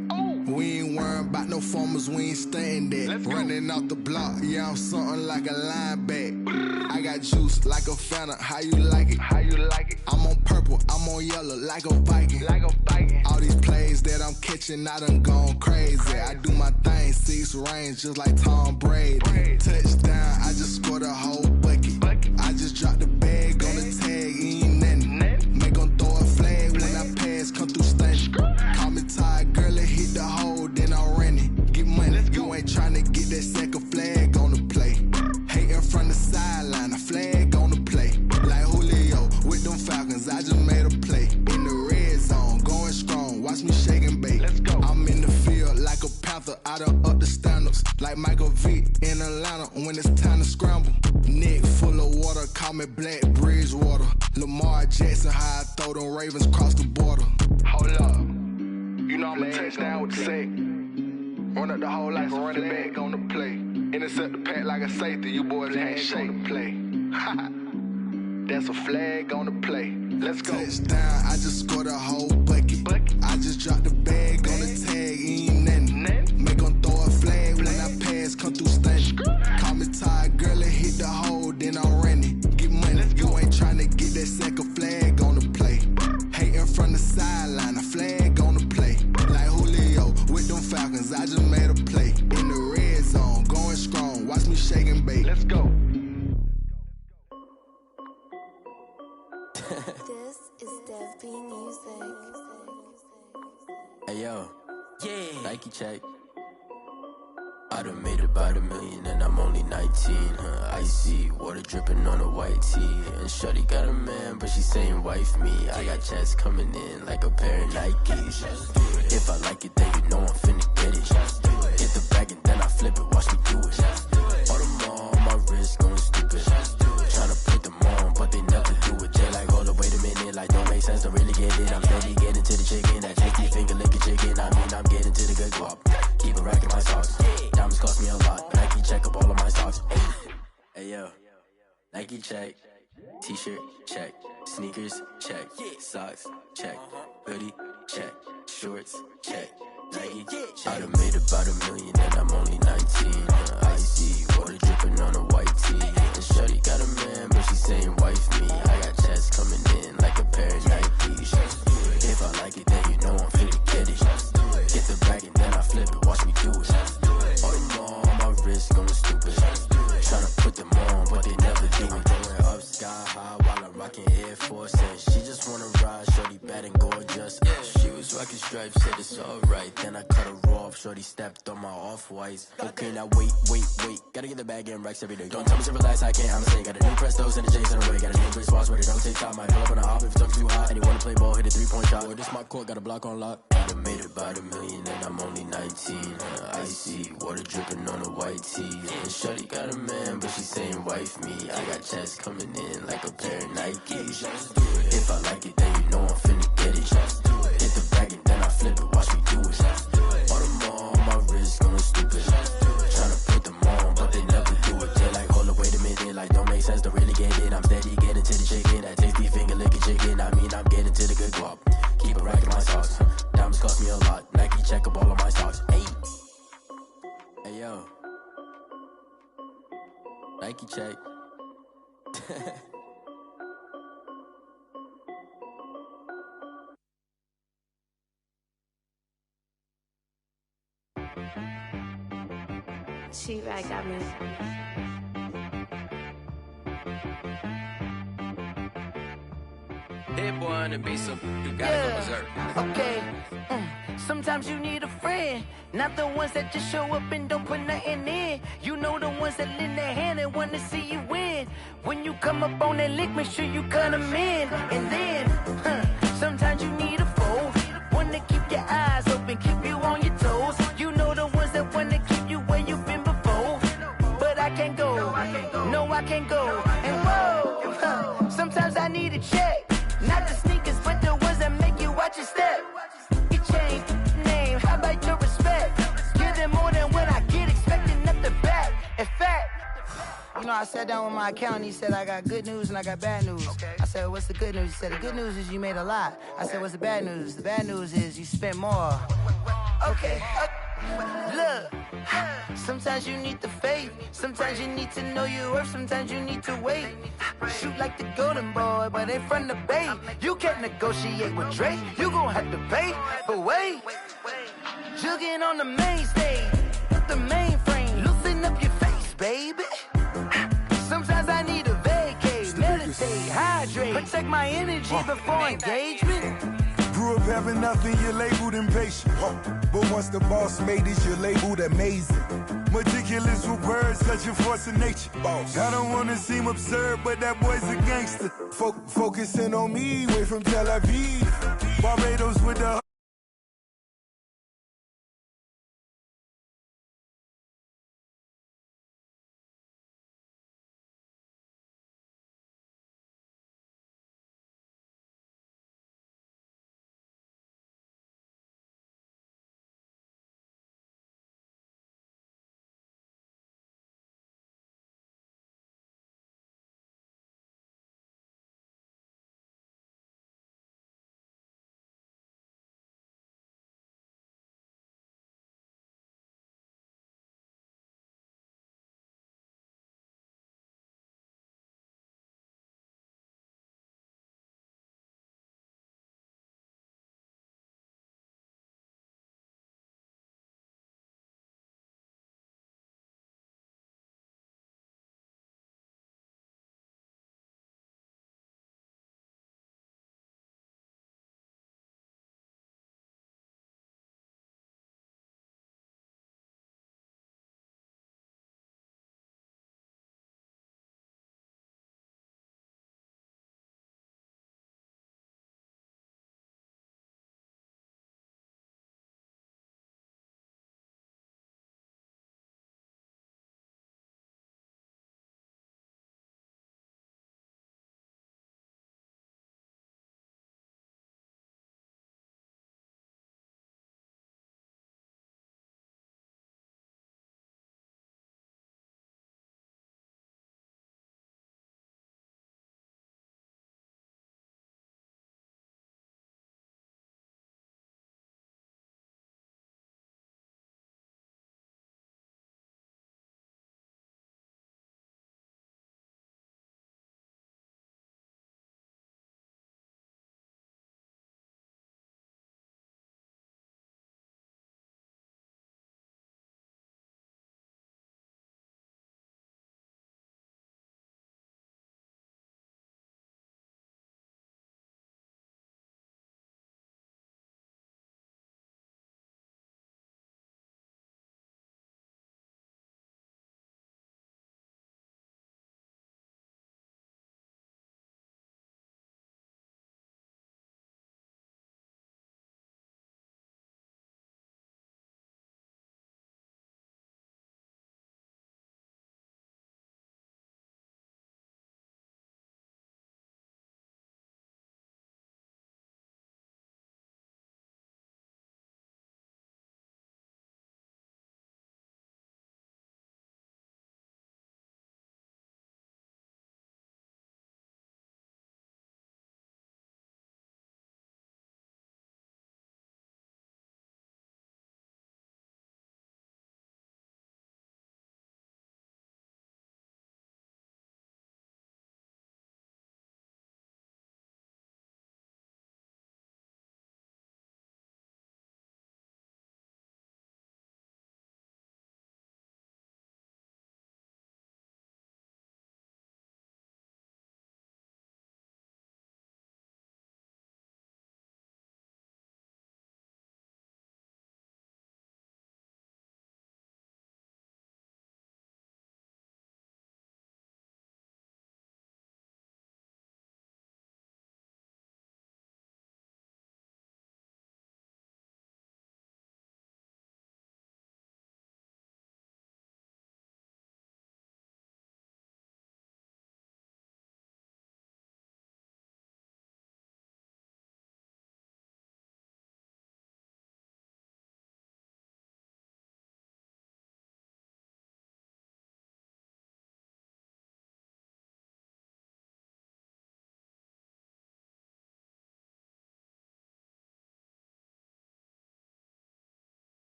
We ain't worrying about no formers, we ain't staying there. Running off the block, yeah, I'm something like a linebacker. I got juice like a Fanta, how you like it? How you like it? I'm on purple, I'm on yellow, like a Viking. Like a Viking. All these plays that I'm catching, I done gone crazy. I do my thing, 6 range, just like Tom Brady. Touchdown, I just scored a whole bucket. I just dropped the bag on the tag, ain't nothing. Make them throw a flag when I pass, come through stunning. Call me tired, girl, and hit the hole, then I'm running. Get money, you ain't tryna get that second flag on the play. Hating from the sideline, a flag on the play. Like Julio with them Falcons, I just made a play. In the red zone, going strong, watch me shake and bake. Let's go. I'm in the field like a Panther, I done up the standards. Like Michael Vick in Atlanta when it's time to scramble. Neck full of water, call me Black Bridgewater. Lamar Jackson, how I throw them Ravens cross the border. Hold up. You know I'm a touchdown with the sack. Run up the hole like a running back on the play. Intercept the pack like a safety. You boys ain't shake the play. That's a flag on the play. Let's go. Touchdown, I just scored a whole bucket. I just dropped the bag on the tag, ain't nothing. Make them throw a flag when I pass, come through stunning. Call me tired, girl, and hit the hole, then I'm running. Get money, you ain't tryna get that second flag on the play. Hating from the sideline, a flag on the play. Like Julio with them Falcons, I just made a play. In the red zone, going strong, watch me shake and bake. Let's go. This is Dev B Music. Hey yo, yeah, Nike check. I done made about $1 million and I'm only 19. Icy water dripping on a white tee. And shorty got a man, but she saying wife me. I got checks coming in like a pair of Nikes. If I like it, then you know I'm finna get it. Get the bag and then I flip it, watch me do it. All them on my wrist going stupid. Tryna put them on, but they never do it. They like, hold up, wait a minute, like don't make sense to really get it. I'm steady getting to the chicken, that tasty finger licking chicken. I mean, I'm getting to the good guap. Keep a rack in my socks. Diamonds cost me a lot. Nike check up all of my stocks. Hey yo, Nike check. T-shirt check. Sneakers check. Socks check. Hoodie check. Shorts check. Nike I done made about $1 million and I'm only 19. Icy water dripping on a white tee. And shorty got a man, but she saying wife me. I got checks coming in like a pair of Nikes. If I like it, then you know I'm finna get it. Get the bag and then I flip it, watch me do it. All them on my wrist going stupid. Tryna put them on, but they never do it. Going up sky high while I'm rocking Air Force. And she just wanna ride, shorty bad and gorgeous. She was rocking stripes, said it's alright. Then I cut her off, shorty stepped on my off-whites. Okay, now wait. Gotta get the bag and racks every day. Don't tell me to relax, I can't, I'm saying. Got a new Prestos and a J's in a way. Got a new Chris Foss, but it don't take time. Might pull up on a hop if it talks too hot. And you wanna play ball, hit a 3-point shot. Or this my court, got a block on lock. I done made about $1 million and I'm only 19. Icy water dripping on a white tee. And shorty got a man, but she saying wife me. I got checks coming in like a pair of Nikes. If I like it, then you know I'm finna get it. Hit the bag and then I flip it, watch me do it. All them on my wrist going stupid. Tryna put them on, but they never do it. They like, hold up, wait a minute, like don't make sense to really get it. I'm steady getting to the chicken, that tasty finger licking chicken. I mean, I'm getting to the good guap. Keep a rack in my socks. Diamonds cost me a lot. Nike check up all of my stocks. Hey yo, Nike check. She-Rag got me. Hit boy on the beat, so you gotta go berserk. Okay. Sometimes you need a friend, not the ones that just show up and don't put nothing in. You know the ones that lend their hand and want to see you win. When you come up on that lick, make sure you cut them in. And then, sometimes you need a foe, one to keep your eyes open, keep you on your toes. You know the ones that want to keep you where you've been before. But I can't go, no I can't go. And whoa, sometimes I need a check, not the sneakers, but the ones that make you watch your step. You change name, how about your respect? Give them more than what I get, expecting nothing back. In fact, you know, I sat down with my accountant. He said, I got good news and I got bad news. I said, what's the good news? He said, the good news is you made a lot. I said, what's the bad news? The bad news is you spent more. Okay. Look, sometimes you need the faith. Sometimes you need to know your worth. Sometimes you need to wait. Shoot like the golden boy, but in front of the bay. You can't negotiate with Drake. You gon' have to pay. But wait, jugging on the main stage, the mainframe, loosen up your face, baby. Sometimes I need a vacate, meditate, hydrate, protect my energy before engagement. Grew up having nothing, you're labeled impatient. But once the boss made it, you're labeled amazing. Meticulous with words, such a force of nature. I don't wanna seem absurd, but that boy's a gangster. Focusing on me, way from Tel Aviv. Barbados with the